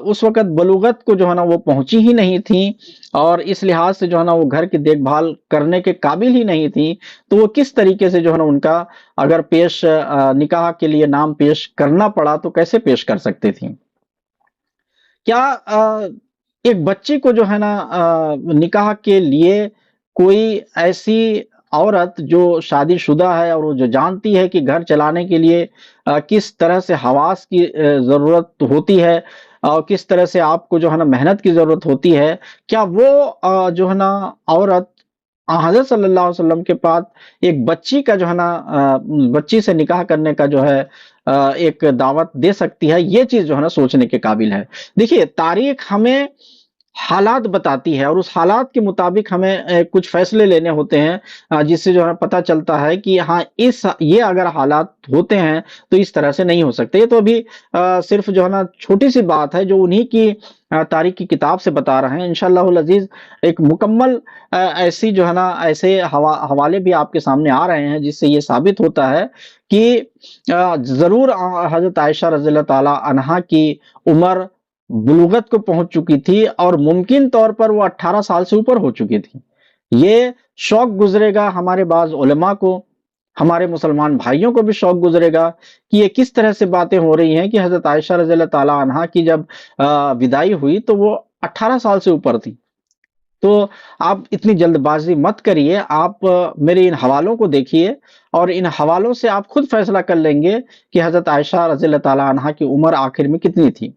اس وقت بلوغت کو جو ہے نا وہ پہنچی ہی نہیں تھی اور اس لحاظ سے جو ہے نا وہ گھر کی دیکھ بھال کرنے کے قابل ہی نہیں تھی، تو وہ کس طریقے سے جو ہے نا ان کا اگر نکاح کے لیے نام پیش کرنا پڑا تو کیسے پیش کر سکتے تھیں۔ کیا ایک بچی کو جو ہے نا نکاح کے لیے کوئی ایسی عورت جو شادی شدہ ہے اور وہ جو جانتی ہے کہ گھر چلانے کے لیے کس طرح سے حواس کی ضرورت ہوتی ہے اور کس طرح سے آپ کو جو ہے نا محنت کی ضرورت ہوتی ہے، کیا وہ جو ہے نا عورت حضرت صلی اللہ علیہ وسلم کے پاس ایک بچی کا جو ہے نا بچی سے نکاح کرنے کا جو ہے ایک دعوت دے سکتی ہے؟ یہ چیز جو ہے نا سوچنے کے قابل ہے۔ دیکھیے تاریخ ہمیں حالات بتاتی ہے اور اس حالات کے مطابق ہمیں کچھ فیصلے لینے ہوتے ہیں، جس سے جو ہے پتہ چلتا ہے کہ ہاں یہ اگر حالات ہوتے ہیں تو اس طرح سے نہیں ہو سکتے۔ یہ تو ابھی صرف جو ہے نا چھوٹی سی بات ہے جو انہی کی تاریخ کی کتاب سے بتا رہے ہیں۔ انشاءاللہ العزیز ایک مکمل ایسی جو ہے نا ایسے حوالے بھی آپ کے سامنے آ رہے ہیں جس سے یہ ثابت ہوتا ہے کہ ضرور حضرت عائشہ رضی اللہ تعالی عنہا کی عمر بلوغت کو پہنچ چکی تھی اور ممکن طور پر وہ 18 سال سے اوپر ہو چکی تھی۔ یہ شوق گزرے گا ہمارے بعض علماء کو، ہمارے مسلمان بھائیوں کو بھی شوق گزرے گا کہ یہ کس طرح سے باتیں ہو رہی ہیں کہ حضرت عائشہ رضی اللہ تعالی عنہا کی جب وداعی ہوئی تو وہ 18 سال سے اوپر تھی۔ تو آپ اتنی جلد بازی مت کریے، آپ میرے ان حوالوں کو دیکھیے اور ان حوالوں سے آپ خود فیصلہ کر لیں گے کہ حضرت عائشہ رضی اللہ تعالی عنہا کی عمر آخر میں کتنی تھی۔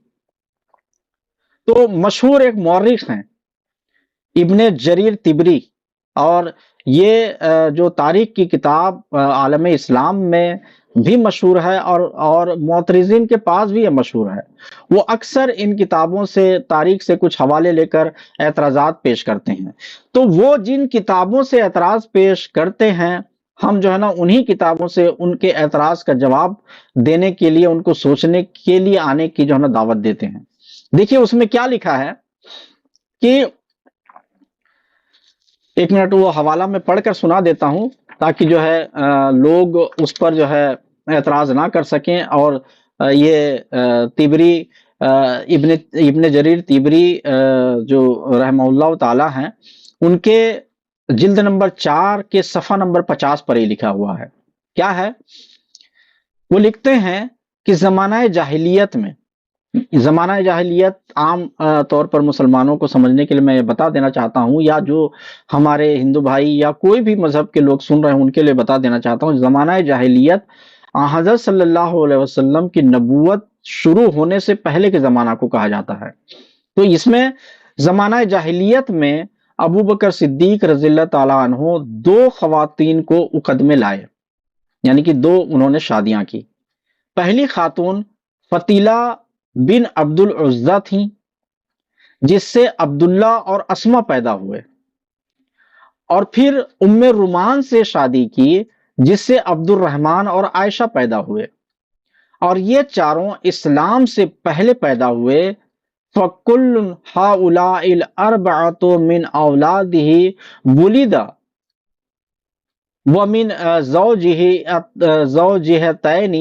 تو مشہور ایک مورخ ہیں ابن جریر طبری، اور یہ جو تاریخ کی کتاب عالم اسلام میں بھی مشہور ہے اور معترضین کے پاس بھی یہ مشہور ہے۔ وہ اکثر ان کتابوں سے تاریخ سے کچھ حوالے لے کر اعتراضات پیش کرتے ہیں۔ تو وہ جن کتابوں سے اعتراض پیش کرتے ہیں، ہم جو ہے نا انہی کتابوں سے ان کے اعتراض کا جواب دینے کے لیے، ان کو سوچنے کے لیے آنے کی جو ہے نا دعوت دیتے ہیں۔ دیکھیے اس میں کیا لکھا ہے کہ ایک منٹ وہ حوالہ میں پڑھ کر سنا دیتا ہوں تاکہ جو ہے لوگ اس پر جو ہے اعتراض نہ کر سکیں، اور یہ طبری ابن جریر طبری جو رحمہ اللہ تعالی ہیں، ان کے جلد نمبر 4 کے صفحہ نمبر 50 پر ہی لکھا ہوا ہے۔ کیا ہے؟ وہ لکھتے ہیں کہ زمانہ جاہلیت میں، زمانہ جاہلیت عام طور پر مسلمانوں کو سمجھنے کے لیے میں یہ بتا دینا چاہتا ہوں، یا جو ہمارے ہندو بھائی یا کوئی بھی مذہب کے لوگ سن رہے ہیں ان کے لیے بتا دینا چاہتا ہوں، زمانہ جاہلیت حضرت صلی اللہ علیہ وسلم کی نبوت شروع ہونے سے پہلے کے زمانہ کو کہا جاتا ہے۔ تو اس میں زمانہ جاہلیت میں ابو بکر صدیق رضی اللہ تعالیٰ عنہ 2 خواتین کو عقد میں لائے، یعنی کہ 2 انہوں نے شادیاں کی۔ پہلی خاتون فتیلہ بن عبد العزہ تھیں، جس سے عبداللہ اور اسما پیدا ہوئے، اور پھر ام رومان سے شادی کی جس سے عبد الرحمن اور عائشہ پیدا ہوئے، اور یہ چاروں اسلام سے پہلے پیدا ہوئے۔ فَكُلٌّ هَؤُلَاءِ الْأَرْبَعَةُ مِنْ أَوْلَادِهِ وُلِدَ وَمِنْ زَوْجِهَتَيْنِ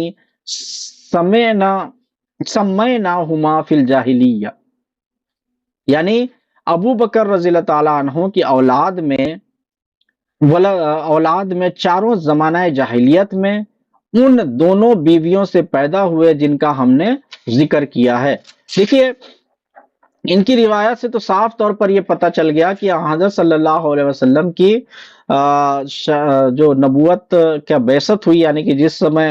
سَمَّيْنَاهُمَا فِي الْجَاهِلِيَّةِ، یعنی ابو بکر رضی اللہ تعالیٰ عنہ کی اولاد میں چاروں زمانہ جاہلیت میں ان دونوں بیویوں سے پیدا ہوئے جن کا ہم نے ذکر کیا ہے۔ دیکھیے ان کی روایت سے تو صاف طور پر یہ پتہ چل گیا کہ حضرت صلی اللہ علیہ وسلم کی جو نبوت کیا بعثت ہوئی، یعنی کہ جس سمے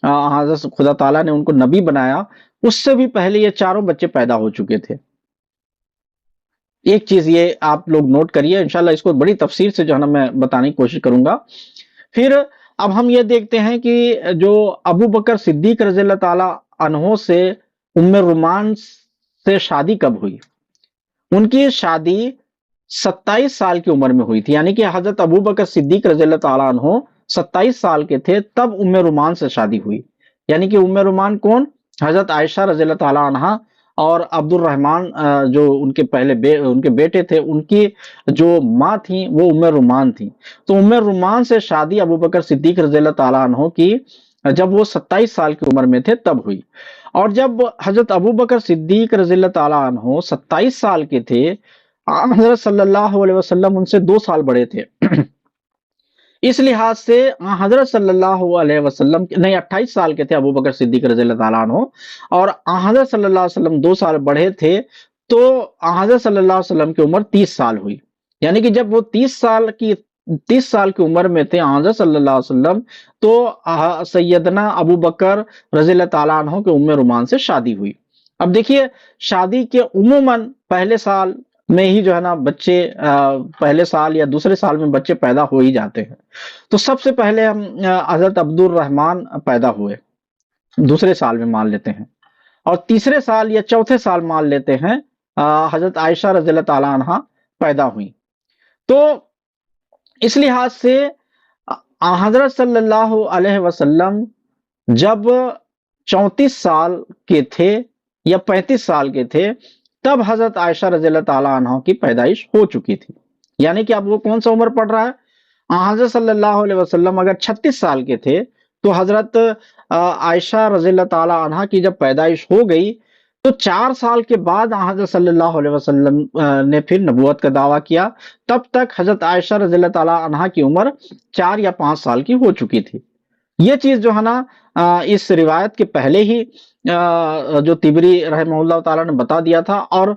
حضرت خدا تعالیٰ نے ان کو نبی بنایا، اس سے بھی پہلے یہ چاروں بچے پیدا ہو چکے تھے۔ ایک چیز یہ آپ لوگ نوٹ کریے، انشاءاللہ اس کو بڑی تفصیل سے جو ہے نا میں بتانے کی کوشش کروں گا۔ پھر اب ہم یہ دیکھتے ہیں کہ جو ابو بکر صدیق رضی اللہ تعالیٰ عنہ سے ام رومان سے شادی کب ہوئی؟ ان کی شادی 27 سال کی عمر میں ہوئی تھی، یعنی کہ حضرت ابو بکر صدیق رضی اللہ تعالیٰ عنہ 27 سال کے تھے تب ام رومان سے شادی ہوئی۔ یعنی کہ ام رومان کون؟ حضرت عائشہ رضی اللہ تعالیٰ عنہ، اور عبد الرحمن جو ان کے ان کے بیٹے تھے، ان کی جو ماں تھیں وہ ام رومان تھیں۔ تو ام رومان سے شادی ابو بکر صدیق رضی اللہ تعالیٰ عنہ کی جب وہ 27 سال کی عمر میں تھے تب ہوئی، اور جب حضرت ابو بکر صدیق رضی اللہ تعالیٰ عنہ 27 سال کے تھے، حضرت صلی اللہ علیہ وسلم ان سے 2 سال بڑے تھے۔ اس لحاظ سے حضرت صلی اللہ علیہ وسلم نہیں 28 سال کے تھے ابو بکر صدیق رضی اللہ تعالیٰ عنہ، اور حضرت صلی اللہ علیہ وسلم 2 سال بڑھے تھے، تو حضرت صلی اللہ علیہ وسلم کی عمر 30 سال ہوئی، یعنی کہ جب وہ 30 سال کی عمر میں تھے حضرت صلی اللہ علیہ وسلم، تو سیدنا ابو بکر رضی اللہ تعالیٰ عنہ کے ام رومان سے شادی ہوئی۔ اب دیکھیے، شادی کے عموماً پہلے سال میں ہی جو ہے نا بچے، پہلے سال یا دوسرے سال میں بچے پیدا ہو ہی جاتے ہیں۔ تو سب سے پہلے ہم حضرت عبد الرحمن پیدا ہوئے، دوسرے سال میں مان لیتے ہیں، اور تیسرے سال یا چوتھے سال مان لیتے ہیں حضرت عائشہ رضی اللہ تعالیٰ عنہ پیدا ہوئی۔ تو اس لحاظ سے حضرت صلی اللہ علیہ وسلم جب 34 سال کے تھے یا 35 سال کے تھے، تب حضرت عائشہ رضی اللہ تعالیٰ عنہ کی پیدائش ہو چکی تھی، یعنی کہ اب وہ کون سا عمر پڑ رہا ہے؟ حضرت صلی اللہ علیہ وسلم اگر 36 سال کے تھے، تو حضرت عائشہ رضی اللہ تعالیٰ عنہ کی جب پیدائش ہو گئی، تو 4 سال کے بعد حضرت صلی اللہ علیہ وسلم نے پھر نبوت کا دعویٰ کیا۔ تب تک حضرت عائشہ رضی اللہ تعالیٰ عنہ کی عمر 4 یا 5 سال کی ہو چکی تھی۔ یہ چیز جو ہے نا اس روایت کے پہلے ہی جو طبری رحمہ اللہ تعالیٰ نے بتا دیا تھا، اور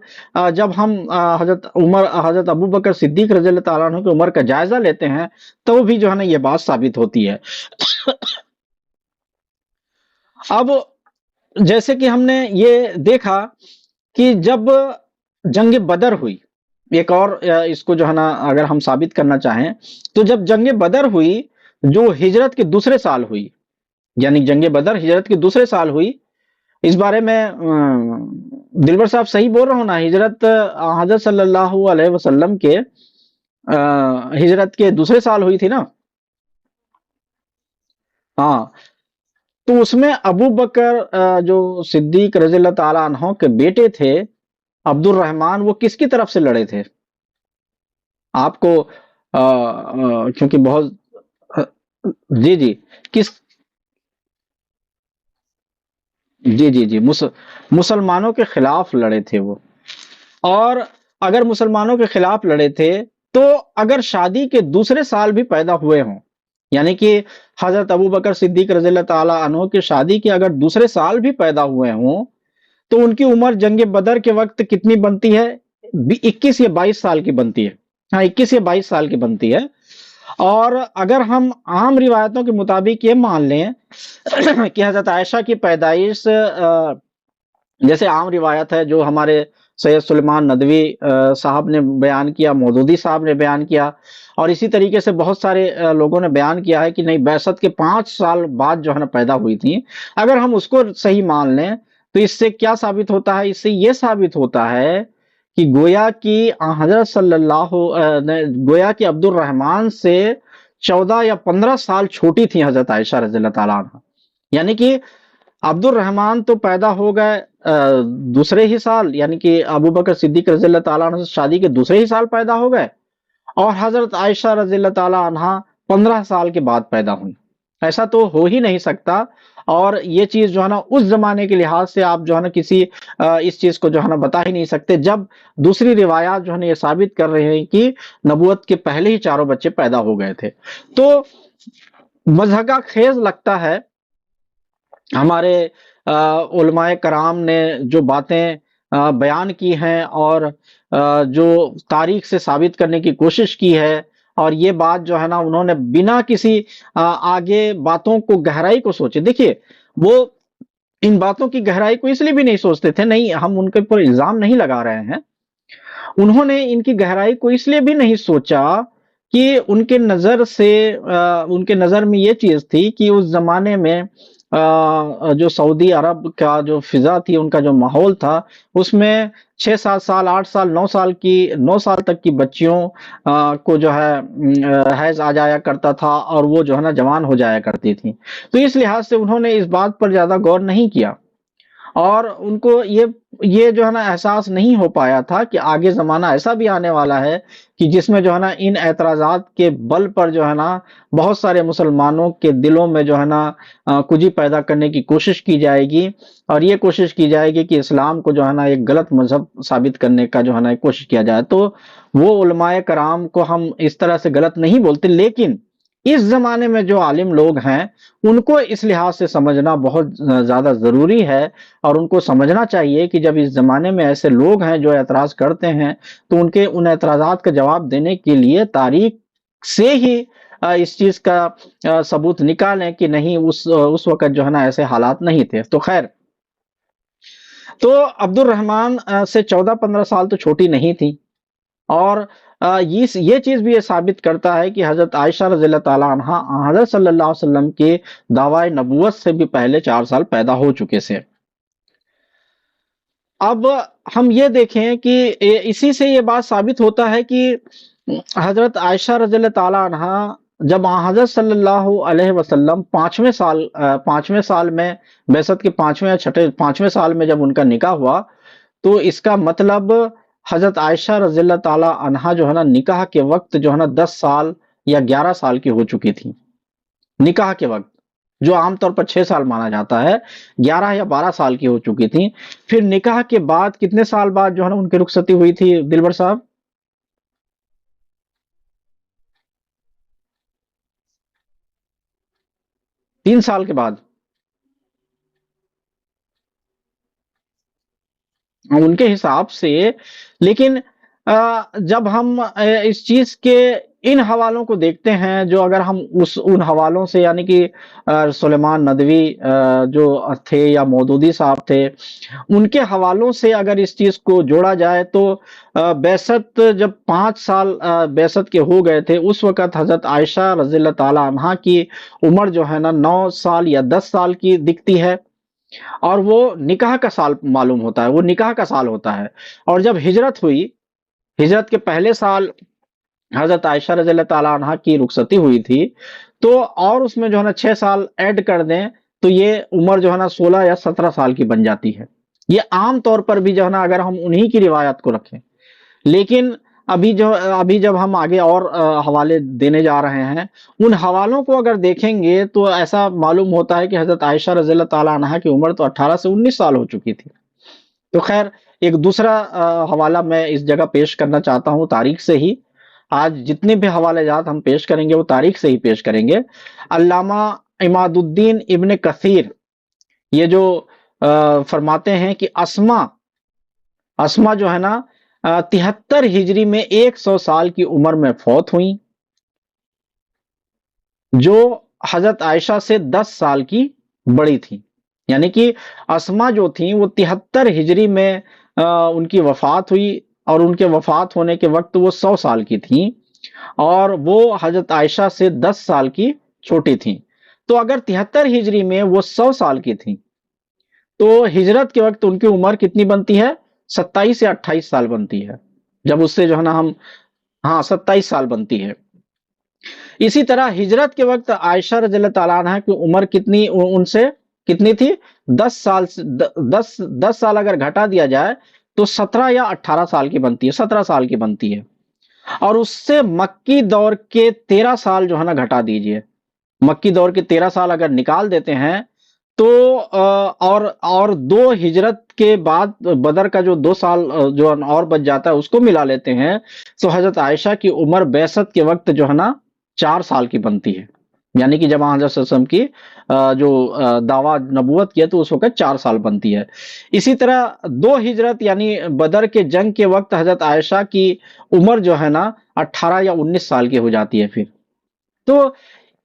جب ہم حضرت ابو بکر صدیق رضی اللہ تعالیٰ عنہ کی عمر کا جائزہ لیتے ہیں، تو بھی جو ہے نا یہ بات ثابت ہوتی ہے۔ اب جیسے کہ ہم نے یہ دیکھا کہ جب جنگ بدر ہوئی، ایک اور اس کو جو ہے نا اگر ہم ثابت کرنا چاہیں، تو جب جنگ بدر ہوئی جو ہجرت کے دوسرے سال ہوئی، یعنی جنگ بدر ہجرت کے دوسرے سال ہوئی، اس بارے میں دلبر صاحب صحیح بول رہا ہوں نا؟ ہجرت حضرت صلی اللہ علیہ وسلم کے ہجرت کے دوسرے سال ہوئی تھی نا؟ ہاں، تو اس میں ابو بکر جو صدیق رضی اللہ تعالیٰ عنہ کے بیٹے تھے عبد الرحمن، وہ کس کی طرف سے لڑے تھے؟ آپ کو کیونکہ بہت جی جی کس جی مسلمانوں کے خلاف لڑے تھے وہ، اور اگر مسلمانوں کے خلاف لڑے تھے تو اگر شادی کے دوسرے سال بھی پیدا ہوئے ہوں، یعنی کہ حضرت ابو بکر صدیق رضی اللہ تعالیٰ عنہ کی شادی کے اگر دوسرے سال بھی پیدا ہوئے ہوں، تو ان کی عمر جنگ بدر کے وقت کتنی بنتی ہے؟ 21 یا 22 سال کی بنتی ہے۔ ہاں، 21 یا 22 سال کی بنتی ہے۔ اور اگر ہم عام روایتوں کے مطابق یہ مان لیں کہ حضرت عائشہ کی پیدائش، جیسے عام روایت ہے جو ہمارے سید سلیمان ندوی صاحب نے بیان کیا، مودودی صاحب نے بیان کیا، اور اسی طریقے سے بہت سارے لوگوں نے بیان کیا ہے کہ نہیں، بعثت کے 5 سال بعد جو ہے نا پیدا ہوئی تھی۔ اگر ہم اس کو صحیح مان لیں تو اس سے کیا ثابت ہوتا ہے؟ اس سے یہ ثابت ہوتا ہے کہ گویا کہ حضرت صلی اللہ گویا کہ عبد الرحمن سے 14 یا 15 سال چھوٹی تھی حضرت عائشہ رضی اللہ تعالیٰ عنہ، یعنی کہ عبد الرحمن تو پیدا ہو گئے دوسرے ہی سال، یعنی کہ ابو بکر صدیق رضی اللہ تعالیٰ عنہ سے شادی کے دوسرے ہی سال پیدا ہو گئے، اور حضرت عائشہ رضی اللہ تعالیٰ عنہ 15 سال کے بعد پیدا ہوئی۔ ایسا تو ہو ہی نہیں سکتا، اور یہ چیز جو ہے نا اس زمانے کے لحاظ سے آپ جو ہے نا کسی اس چیز کو جو ہے نا بتا ہی نہیں سکتے، جب دوسری روایات جو ہے نا یہ ثابت کر رہے ہیں کہ نبوت کے پہلے ہی چاروں بچے پیدا ہو گئے تھے۔ تو مضحکہ خیز لگتا ہے ہمارے علماء کرام نے جو باتیں بیان کی ہیں، اور جو تاریخ سے ثابت کرنے کی کوشش کی ہے، اور یہ بات جو ہے نا انہوں نے بنا کسی آگے باتوں کو گہرائی کو سوچے، دیکھیے وہ ان باتوں کی گہرائی کو اس لیے بھی نہیں سوچتے تھے، نہیں ہم ان کے اوپر الزام نہیں لگا رہے ہیں، انہوں نے ان کی گہرائی کو اس لیے بھی نہیں سوچا کہ ان کے نظر میں یہ چیز تھی کہ اس زمانے میں جو سعودی عرب کا جو فضا تھی، ان کا جو ماحول تھا، اس میں 6 7 سال 8 سال 9 سال تک کی بچیوں کو جو ہے حیض آ جایا کرتا تھا، اور وہ جو ہے نا جوان ہو جایا کرتی تھی۔ تو اس لحاظ سے انہوں نے اس بات پر زیادہ غور نہیں کیا، اور ان کو یہ جو ہے نا احساس نہیں ہو پایا تھا کہ آگے زمانہ ایسا بھی آنے والا ہے کہ جس میں جو ہے نا ان اعتراضات کے بل پر جو ہے نا بہت سارے مسلمانوں کے دلوں میں جو ہے نا کجی پیدا کرنے کی کوشش کی جائے گی، اور یہ کوشش کی جائے گی کہ اسلام کو جو ہے نا ایک غلط مذہب ثابت کرنے کا جو ہے نا ایک کوشش کیا جائے۔ تو وہ علماء کرام کو ہم اس طرح سے غلط نہیں بولتے، لیکن اس زمانے میں جو عالم لوگ ہیں ان کو اس لحاظ سے سمجھنا بہت زیادہ ضروری ہے، اور ان کو سمجھنا چاہیے کہ جب اس زمانے میں ایسے لوگ ہیں جو اعتراض کرتے ہیں تو ان اعتراضات کا جواب دینے کے لیے تاریخ سے ہی اس چیز کا ثبوت نکالیں کہ نہیں، اس وقت جو ہے نا ایسے حالات نہیں تھے۔ تو خیر، تو عبد الرحمن سے 14-15 سال تو چھوٹی نہیں تھی، اور یہ چیز بھی یہ ثابت کرتا ہے کہ حضرت عائشہ رضی اللہ تعالیٰ عنہ حضرت صلی اللہ علیہ وسلم کے دعوی نبوت سے بھی پہلے 4 سال پیدا ہو چکے تھے۔ اب ہم یہ دیکھیں کہ اسی سے یہ بات ثابت ہوتا ہے کہ حضرت عائشہ رضی اللہ تعالیٰ عنہ جب حضرت صلی اللہ علیہ وسلم 5ویں سال میں، بعثت کے 5ویں سال میں جب ان کا نکاح ہوا، تو اس کا مطلب حضرت عائشہ رضی اللہ تعالیٰ عنہا جو ہے نا نکاح کے وقت جو ہے نا 10 سال یا 11 سال کی ہو چکی تھی۔ نکاح کے وقت جو عام طور پر 6 سال مانا جاتا ہے، 11 یا 12 سال کی ہو چکی تھی۔ پھر نکاح کے بعد کتنے سال بعد جو ہے نا ان کی رخصتی ہوئی تھی دلبر صاحب؟ 3 سال کے بعد ان کے حساب سے۔ لیکن جب ہم اس چیز کے ان حوالوں کو دیکھتے ہیں، جو اگر ہم ان حوالوں سے، یعنی کہ سلیمان ندوی جو تھے یا مودودی صاحب تھے، ان کے حوالوں سے اگر اس چیز کو جوڑا جائے تو بعثت جب 5 سال بعثت کے ہو گئے تھے، اس وقت حضرت عائشہ رضی اللہ تعالی عنہا کی عمر جو ہے نا 9 سال یا 10 سال کی دکھتی ہے، اور وہ نکاح کا سال معلوم ہوتا ہے، وہ نکاح کا سال ہوتا ہے۔ اور جب ہجرت ہوئی، ہجرت کے پہلے سال حضرت عائشہ رضی اللہ تعالیٰ عنہ کی رخصتی ہوئی تھی، تو اور اس میں جو ہے نا 6 سال ایڈ کر دیں تو یہ عمر جو ہے نا 16 یا 17 سال کی بن جاتی ہے۔ یہ عام طور پر بھی جو ہے نا اگر ہم انہی کی روایت کو رکھیں، لیکن ابھی جب ہم آگے اور حوالے دینے جا رہے ہیں، ان حوالوں کو اگر دیکھیں گے تو ایسا معلوم ہوتا ہے کہ حضرت عائشہ رضی اللہ تعالیٰ عنہ کی عمر تو 18 سے 19 سال ہو چکی تھی۔ تو خیر، ایک دوسرا حوالہ میں اس جگہ پیش کرنا چاہتا ہوں تاریخ سے ہی۔ آج جتنے بھی حوالے جات ہم پیش کریں گے وہ تاریخ سے ہی پیش کریں گے۔ علامہ عماد الدین ابن کثیر یہ جو فرماتے ہیں کہ اسما جو ہے نا 73 ہجری میں 100 سال کی عمر میں فوت ہوئیں، جو حضرت عائشہ سے 10 سال کی بڑی تھی۔ یعنی کہ اسما جو تھیں وہ 73 ہجری میں ان کی وفات ہوئی، اور ان کے وفات ہونے کے وقت وہ 100 سال کی تھیں، اور وہ حضرت عائشہ سے 10 سال کی چھوٹی تھیں۔ تو اگر 73 ہجری میں وہ 100 سال کی تھیں، تو ہجرت کے وقت ان کی عمر کتنی بنتی ہے؟ 27 یا 28 سال بنتی ہے، جب اس سے جو ہے نا 27 سال بنتی ہے۔ اسی طرح ہجرت کے وقت عائشہ رضی اللہ تعالیٰ عنہ کی عمر ان سے کتنی تھی؟ 10 سال اگر گھٹا دیا جائے تو 17 یا 18 سال کی بنتی ہے، 17 سال کی بنتی ہے۔ اور اس سے مکی دور کے 13 سال جو ہے نا گھٹا دیجئے، مکی دور کے 13 سال اگر نکال دیتے ہیں تو اور 2 ہجرت کے بعد بدر کا جو 2 سال جو اور بچ جاتا ہے اس کو ملا لیتے ہیں، تو حضرت عائشہ کی عمر بعثت کے وقت جو ہے نا 4 سال کی بنتی ہے۔ یعنی کہ جب حضرت صلی اللہ علیہ وسلم کی جو دعویٰ نبوت کیا تو اس وقت 4 سال بنتی ہے۔ اسی طرح 2 ہجرت یعنی بدر کے جنگ کے وقت حضرت عائشہ کی عمر جو ہے نا 18 یا 19 سال کی ہو جاتی ہے پھر۔ تو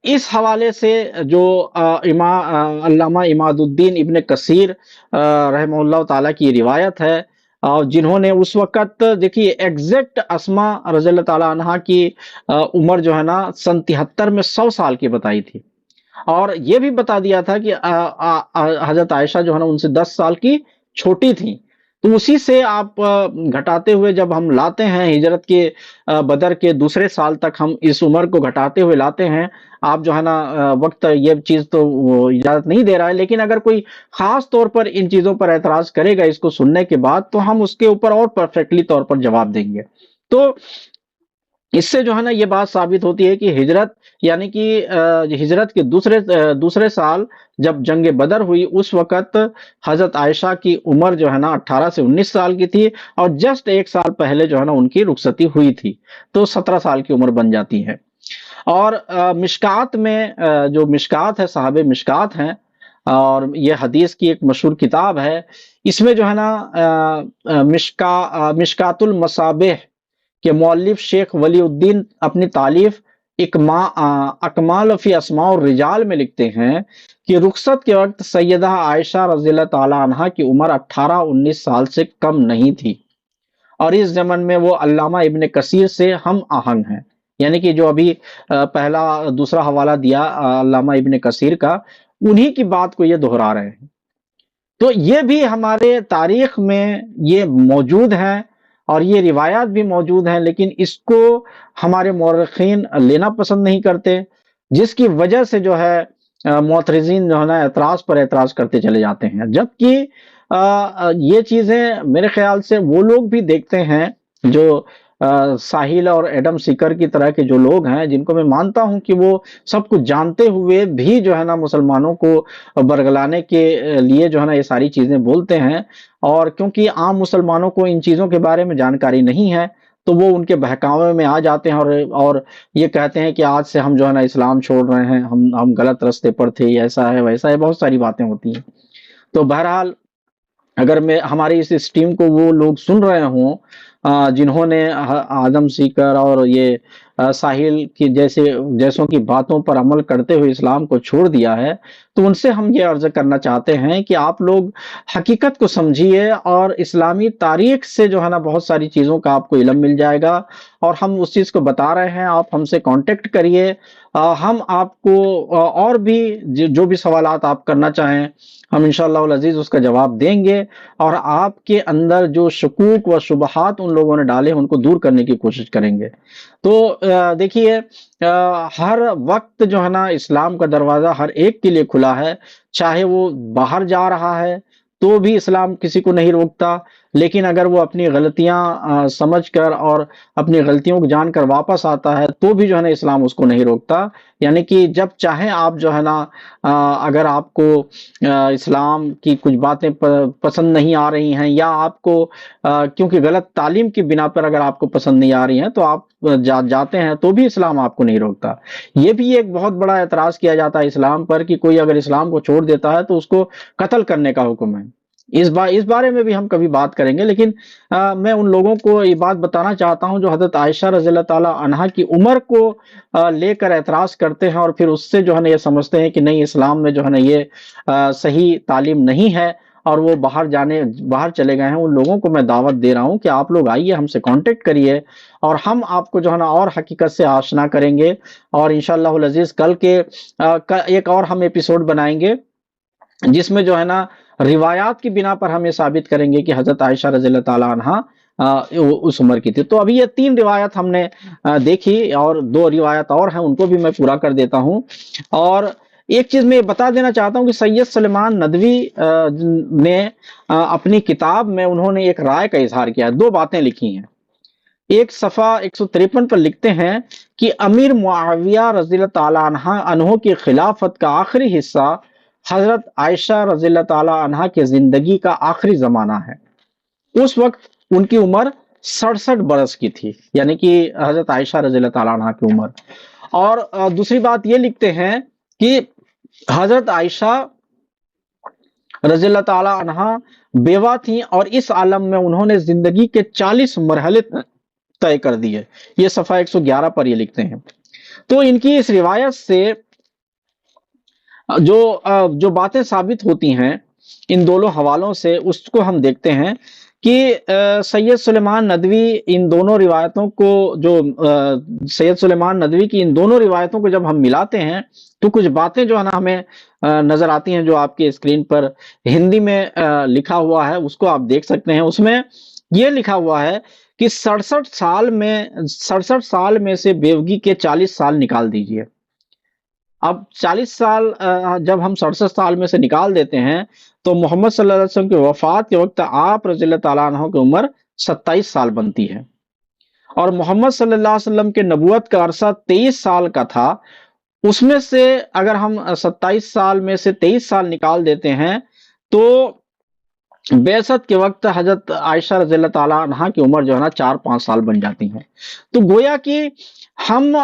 اس حوالے سے جو علامہ عماد الدین ابن کثیر رحمہ اللہ تعالیٰ کی روایت ہے، اور جنہوں نے اس وقت دیکھیے ایگزیکٹ اسما رضی اللہ تعالیٰ عنہ کی عمر جو ہے نا 73 میں 100 سال کی بتائی تھی، اور یہ بھی بتا دیا تھا کہ حضرت عائشہ جو ہے نا ان سے 10 سال کی چھوٹی تھیں۔ تو اسی سے آپ گھٹاتے ہوئے جب ہم لاتے ہیں ہجرت کے بدر کے دوسرے سال تک، ہم اس عمر کو گھٹاتے ہوئے لاتے ہیں، آپ جو ہے نا وقت یہ چیز تو اجازت نہیں دے رہا ہے، لیکن اگر کوئی خاص طور پر ان چیزوں پر اعتراض کرے گا اس کو سننے کے بعد، تو ہم اس کے اوپر اور پرفیکٹلی طور پر جواب دیں گے۔ تو اس سے جو ہے نا یہ بات ثابت ہوتی ہے کہ ہجرت یعنی کہ ہجرت کے دوسرے سال جب جنگ بدر ہوئی، اس وقت حضرت عائشہ کی عمر جو ہے نا 18 سے 19 سال کی تھی، اور جسٹ 1 سال پہلے جو ہے نا ان کی رخصتی ہوئی تھی، تو 17 سال کی عمر بن جاتی ہے۔ اور مشکات میں جو مشکات ہے، صحابہ مشکات ہیں، اور یہ حدیث کی ایک مشہور کتاب ہے، اس میں جو ہے نا مشکات المصابیح کے مؤلف شیخ ولی الدین اپنی تالیف اکمال فی اسماء الرجال میں لکھتے ہیں کہ رخصت کے وقت سیدہ عائشہ رضی اللہ تعالی عنہا کی عمر 18-19 سال سے کم نہیں تھی، اور اس زمن میں وہ علامہ ابن کثیر سے ہم آہنگ ہیں، یعنی کہ جو ابھی پہلا دوسرا حوالہ دیا علامہ ابن کثیر کا، انہی کی بات کو یہ دہرا رہے ہیں۔ تو یہ بھی ہمارے تاریخ میں یہ موجود ہیں، اور یہ روایات بھی موجود ہیں، لیکن اس کو ہمارے مورخین لینا پسند نہیں کرتے، جس کی وجہ سے جو ہے معترضین جو ہے نا اعتراض پر اعتراض کرتے چلے جاتے ہیں، جبکہ یہ چیزیں میرے خیال سے وہ لوگ بھی دیکھتے ہیں جو ساحل اور ایڈم سیکر کی طرح کے جو لوگ ہیں، جن کو میں مانتا ہوں کہ وہ سب کچھ جانتے ہوئے بھی جو ہے نا مسلمانوں کو برگلانے کے لیے جو ہے نا یہ ساری چیزیں بولتے ہیں، اور کیونکہ عام مسلمانوں کو ان چیزوں کے بارے میں جانکاری نہیں ہے، تو وہ ان کے بہکاوے میں آ جاتے ہیں، اور یہ کہتے ہیں کہ آج سے ہم جو ہے نا اسلام چھوڑ رہے ہیں، ہم غلط راستے پر تھے، ایسا ہے ویسا ہے، بہت ساری باتیں ہوتی ہیں۔ تو بہرحال اگر میں ہماری اس اسٹریم کو وہ لوگ سن رہے ہوں جنہوں نے آدم سیکر اور یہ ساحل کی جیسوں کی باتوں پر عمل کرتے ہوئے اسلام کو چھوڑ دیا ہے، تو ان سے ہم یہ عرض کرنا چاہتے ہیں کہ آپ لوگ حقیقت کو سمجھیے، اور اسلامی تاریخ سے جو ہے نا بہت ساری چیزوں کا آپ کو علم مل جائے گا، اور ہم اس چیز کو بتا رہے ہیں، آپ ہم سے کانٹیکٹ کریے، ہم آپ کو اور بھی جو بھی سوالات آپ کرنا چاہیں، ہم انشاءاللہ العزیز اس کا جواب دیں گے، اور آپ کے اندر جو شکوک و شبہات ان لوگوں نے ڈالے ہیں ان کو دور کرنے کی کوشش کریں گے۔ تو دیکھیے، ہر وقت جو ہے نا اسلام کا دروازہ ہر ایک کے لیے کھلا ہے، چاہے وہ باہر جا رہا ہے تو بھی اسلام کسی کو نہیں روکتا، لیکن اگر وہ اپنی غلطیاں سمجھ کر اور اپنی غلطیوں کو جان کر واپس آتا ہے تو بھی جو ہے نا اسلام اس کو نہیں روکتا، یعنی کہ جب چاہیں آپ جو ہے نا اگر آپ کو اسلام کی کچھ باتیں پسند نہیں آ رہی ہیں، یا آپ کو کیونکہ غلط تعلیم کی بنا پر اگر آپ کو پسند نہیں آ رہی ہیں تو آپ جاتے ہیں، تو بھی اسلام آپ کو نہیں روکتا۔ یہ بھی ایک بہت بڑا اعتراض کیا جاتا ہے اسلام پر کہ کوئی اگر اسلام کو چھوڑ دیتا ہے تو اس کو قتل کرنے کا حکم ہے۔ اس بارے میں بھی ہم کبھی بات کریں گے، لیکن میں ان لوگوں کو یہ بات بتانا چاہتا ہوں جو حضرت عائشہ رضی اللہ تعالی عنہا کی عمر کو لے کر اعتراض کرتے ہیں، اور پھر اس سے جو ہے نا یہ سمجھتے ہیں کہ نہیں، اسلام میں جو ہے نا یہ صحیح تعلیم نہیں ہے، اور وہ باہر چلے گئے ہیں۔ ان لوگوں کو میں دعوت دے رہا ہوں کہ آپ لوگ آئیے، ہم سے کانٹیکٹ کریے، اور ہم آپ کو جو ہے نا اور حقیقت سے آشنا کریں گے، اور انشاءاللہ العزیز کل ایک اور ہم ایپیسوڈ بنائیں گے جس میں جو ہے نا روایات کی بنا پر ہم یہ ثابت کریں گے کہ حضرت عائشہ رضی اللہ تعالی عنہا اس عمر کی تھی۔ تو ابھی یہ 3 روایت ہم نے دیکھی، اور 2 روایت اور ہیں، ان کو بھی میں پورا کر دیتا ہوں۔ اور ایک چیز میں یہ بتا دینا چاہتا ہوں کہ سید سلیمان ندوی نے اپنی کتاب میں انہوں نے ایک رائے کا اظہار کیا ہے، 2 باتیں لکھی ہیں۔ ایک صفحہ 153 پر لکھتے ہیں کہ امیر معاویہ رضی اللہ تعالی عنہ کی خلافت کا آخری حصہ حضرت عائشہ رضی اللہ تعالی عنہ کی زندگی کا آخری زمانہ ہے۔ اس وقت ان کی عمر 67 برس کی تھی، یعنی کہ حضرت عائشہ رضی اللہ تعالی عنہ کی عمر۔ اور دوسری بات یہ لکھتے ہیں کہ حضرت عائشہ رضی اللہ تعالی عنہ بیوہ تھیں، اور اس عالم میں انہوں نے زندگی کے 40 مرحلے طے کر دیے۔ یہ صفحہ 111 پر یہ لکھتے ہیں۔ تو ان کی اس روایت سے جو باتیں ثابت ہوتی ہیں ان دونوں حوالوں سے، اس کو ہم دیکھتے ہیں کہ سید سلیمان ندوی ان دونوں روایتوں کو سید سلیمان ندوی کی ان دونوں روایتوں کو جب ہم ملاتے ہیں تو کچھ باتیں جو ہے نا ہمیں نظر آتی ہیں، جو آپ کے اسکرین پر ہندی میں لکھا ہوا ہے اس کو آپ دیکھ سکتے ہیں۔ اس میں یہ لکھا ہوا ہے کہ 67 سال میں سے بیوگی کے 40 سال نکال دیجئے۔ اب 40 سال جب ہم 67 سال میں سے نکال دیتے ہیں تو محمد صلی اللہ علیہ وسلم کی وفات کے وقت آپ رضی اللہ تعالیٰ عنہ کی عمر 27 سال بنتی ہے، اور محمد صلی اللہ علیہ وسلم کے نبوت کا عرصہ 23 سال کا تھا۔ اس میں سے اگر ہم 27 سال میں سے 23 سال نکال دیتے ہیں تو بعثت کے وقت حضرت عائشہ رضی اللہ تعالیٰ عنہ کی عمر جو ہے نا 4-5 سال بن جاتی ہے۔ تو گویا کہ ہم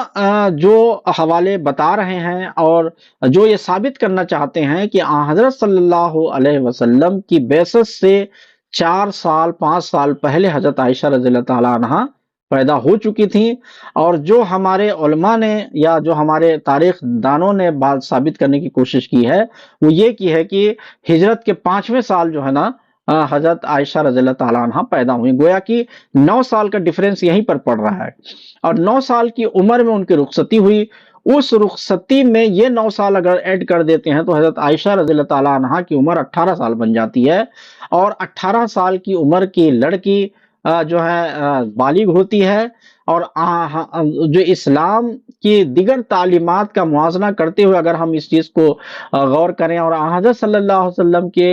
جو حوالے بتا رہے ہیں اور جو یہ ثابت کرنا چاہتے ہیں کہ حضرت صلی اللہ علیہ وسلم کی بعثت سے 4 سال 5 سال پہلے حضرت عائشہ رضی اللہ تعالیٰ عنہا پیدا ہو چکی تھیں، اور جو ہمارے علماء نے یا جو ہمارے تاریخ دانوں نے بات ثابت کرنے کی کوشش کی ہے وہ یہ کی ہے کہ ہجرت کے 5ویں سال جو ہے نا حضرت عائشہ رضی اللہ تعالیٰ عنہا پیدا ہوئی، گویا کہ 9 سال کا ڈیفرنس یہیں پر پڑ رہا ہے، اور 9 سال کی عمر میں ان کی رخصتی ہوئی۔ اس رخصتی میں یہ 9 سال اگر ایڈ کر دیتے ہیں تو حضرت عائشہ رضی اللہ تعالیٰ عنہا کی عمر 18 سال بن جاتی ہے، اور 18 سال کی عمر کی لڑکی جو ہے بالغ ہوتی ہے، اور جو اسلام کی دیگر تعلیمات کا موازنہ کرتے ہوئے اگر ہم اس چیز کو غور کریں، اور حضرت صلی اللہ علیہ وسلم کے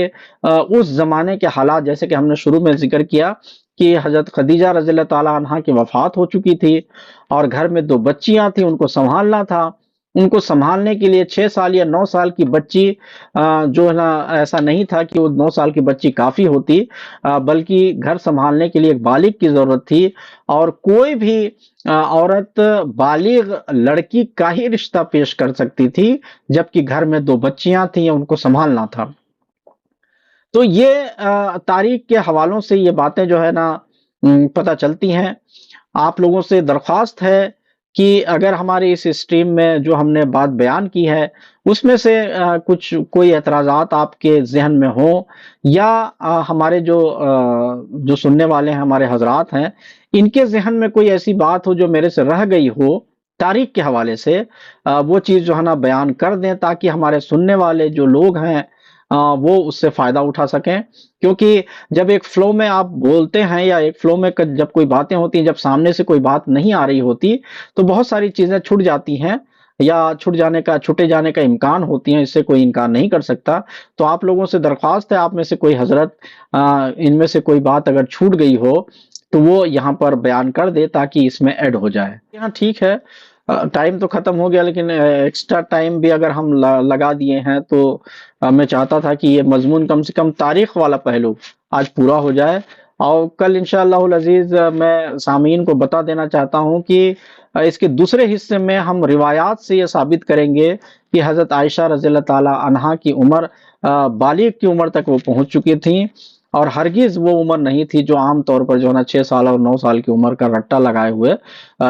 اس زمانے کے حالات، جیسے کہ ہم نے شروع میں ذکر کیا کہ حضرت خدیجہ رضی اللہ تعالیٰ عنہا کی وفات ہو چکی تھی، اور گھر میں 2 بچیاں تھیں، ان کو سنبھالنا تھا۔ ان کو سنبھالنے کے لیے 6 سال یا 9 سال کی بچی جو ہے نا، ایسا نہیں تھا کہ وہ 9 سال کی بچی کافی ہوتی، بلکہ گھر سنبھالنے کے لیے ایک بالغ کی ضرورت تھی، اور کوئی بھی عورت بالغ لڑکی کا ہی رشتہ پیش کر سکتی تھی، جبکہ گھر میں 2 بچیاں تھیں، ان کو سنبھالنا تھا۔ تو یہ تاریخ کے حوالوں سے یہ باتیں جو ہے نا پتہ چلتی ہیں۔ آپ لوگوں سے درخواست ہے کہ اگر ہمارے اس اسٹریم میں جو ہم نے بات بیان کی ہے اس میں سے کچھ کوئی اعتراضات آپ کے ذہن میں ہوں، یا ہمارے جو سننے والے ہیں، ہمارے حضرات ہیں، ان کے ذہن میں کوئی ایسی بات ہو جو میرے سے رہ گئی ہو تاریخ کے حوالے سے، وہ چیز جو ہے نا بیان کر دیں، تاکہ ہمارے سننے والے جو لوگ ہیں وہ اس سے فائدہ اٹھا سکیں۔ کیونکہ جب ایک فلو میں آپ بولتے ہیں، یا ایک فلو میں جب کوئی باتیں ہوتی ہیں، جب سامنے سے کوئی بات نہیں آ رہی ہوتی تو بہت ساری چیزیں چھوٹ جاتی ہیں، یا چھوٹے جانے کا امکان ہوتی ہیں، اس سے کوئی انکار نہیں کر سکتا۔ تو آپ لوگوں سے درخواست ہے، آپ میں سے کوئی حضرت ان میں سے کوئی بات اگر چھوٹ گئی ہو تو وہ یہاں پر بیان کر دے تاکہ اس میں ایڈ ہو جائے۔ ہاں ٹھیک ہے، ٹائم تو ختم ہو گیا، لیکن ایکسٹرا ٹائم بھی اگر ہم لگا دیے ہیں تو میں چاہتا تھا کہ یہ مضمون کم سے کم تاریخ والا پہلو آج پورا ہو جائے، اور کل انشاءاللہ العزیز میں سامعین کو بتا دینا چاہتا ہوں کہ اس کے دوسرے حصے میں ہم روایات سے یہ ثابت کریں گے کہ حضرت عائشہ رضی اللہ تعالی عنہا کی عمر بالغ کی عمر تک وہ پہنچ چکی تھیں، اور ہرگز وہ عمر نہیں تھی جو عام طور پر جو ہے نا 6 سال اور 9 سال کی عمر کا رٹا لگائے ہوئے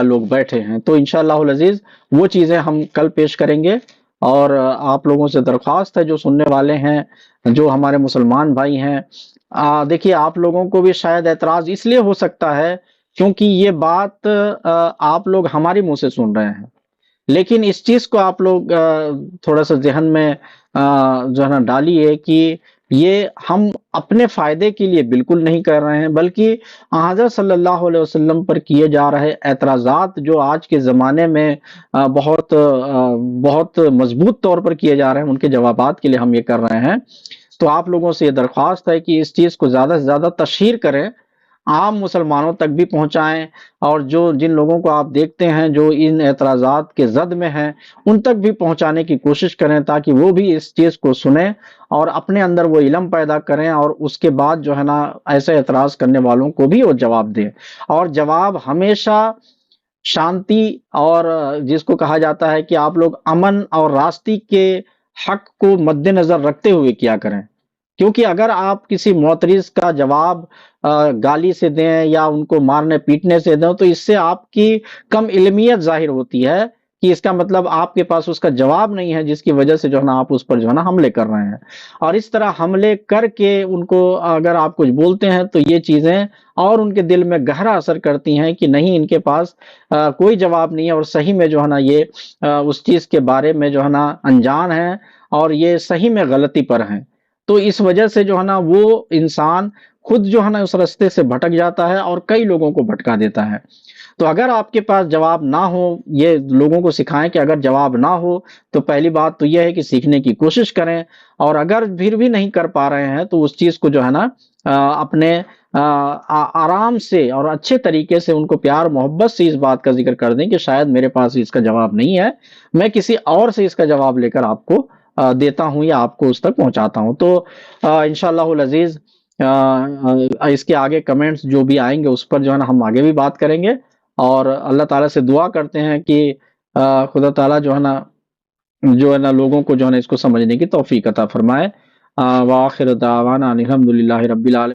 لوگ بیٹھے ہیں۔ تو انشاءاللہ العزیز وہ چیزیں ہم کل پیش کریں گے، اور آپ لوگوں سے درخواست ہے جو سننے والے ہیں، جو ہمارے مسلمان بھائی ہیں، دیکھیے آپ لوگوں کو بھی شاید اعتراض اس لیے ہو سکتا ہے کیونکہ یہ بات آپ لوگ ہماری منہ سے سن رہے ہیں، لیکن اس چیز کو آپ لوگ تھوڑا سا ذہن میں جو ہے نا ڈالیے کہ یہ ہم اپنے فائدے کے لیے بالکل نہیں کر رہے ہیں، بلکہ حضرت صلی اللہ علیہ وسلم پر کیے جا رہے اعتراضات جو آج کے زمانے میں بہت مضبوط طور پر کیے جا رہے ہیں، ان کے جوابات کے لیے ہم یہ کر رہے ہیں۔ تو آپ لوگوں سے یہ درخواست ہے کہ اس چیز کو زیادہ سے زیادہ تشہیر کریں، عام مسلمانوں تک بھی پہنچائیں، اور جن لوگوں کو آپ دیکھتے ہیں جو ان اعتراضات کے زد میں ہیں ان تک بھی پہنچانے کی کوشش کریں، تاکہ وہ بھی اس چیز کو سنیں اور اپنے اندر وہ علم پیدا کریں، اور اس کے بعد جو ہے نا ایسے اعتراض کرنے والوں کو بھی وہ جواب دیں، اور جواب ہمیشہ شانتی اور جس کو کہا جاتا ہے کہ آپ لوگ امن اور راستی کے حق کو مد نظر رکھتے ہوئے کیا کریں۔ کیونکہ اگر آپ کسی معترض کا جواب گالی سے دیں یا ان کو مارنے پیٹنے سے دیں تو اس سے آپ کی کم علمیت ظاہر ہوتی ہے، کہ اس کا مطلب آپ کے پاس اس کا جواب نہیں ہے، جس کی وجہ سے جو ہے نا آپ اس پر جو ہے نا حملے کر رہے ہیں، اور اس طرح حملے کر کے ان کو اگر آپ کچھ بولتے ہیں تو یہ چیزیں اور ان کے دل میں گہرا اثر کرتی ہیں کہ نہیں، ان کے پاس کوئی جواب نہیں ہے، اور صحیح میں جو ہے نا یہ اس چیز کے بارے میں جو ہے نا انجان ہیں، اور یہ صحیح میں غلطی پر ہیں۔ تو اس وجہ سے جو ہے نا وہ انسان خود جو ہے نا اس رستے سے بھٹک جاتا ہے اور کئی لوگوں کو بھٹکا دیتا ہے۔ تو اگر آپ کے پاس جواب نہ ہو، یہ لوگوں کو سکھائیں کہ اگر جواب نہ ہو تو پہلی بات تو یہ ہے کہ سیکھنے کی کوشش کریں، اور اگر پھر بھی نہیں کر پا رہے ہیں تو اس چیز کو جو ہے نا اپنے آرام سے اور اچھے طریقے سے ان کو پیار محبت سے اس بات کا ذکر کر دیں کہ شاید میرے پاس اس کا جواب نہیں ہے، میں کسی اور سے اس کا جواب لے کر آپ کو دیتا ہوں یا آپ کو اس تک پہنچاتا ہوں۔ تو انشاءاللہ العزیز اس کے آگے کمنٹس جو بھی آئیں گے اس پر جو ہے نا ہم آگے بھی بات کریں گے، اور اللہ تعالیٰ سے دعا کرتے ہیں کہ خدا تعالیٰ جو ہے نا لوگوں کو جو ہے نا اس کو سمجھنے کی توفیق عطا فرمائے۔ وآخر دعوانا الحمد للہ رب العالمین۔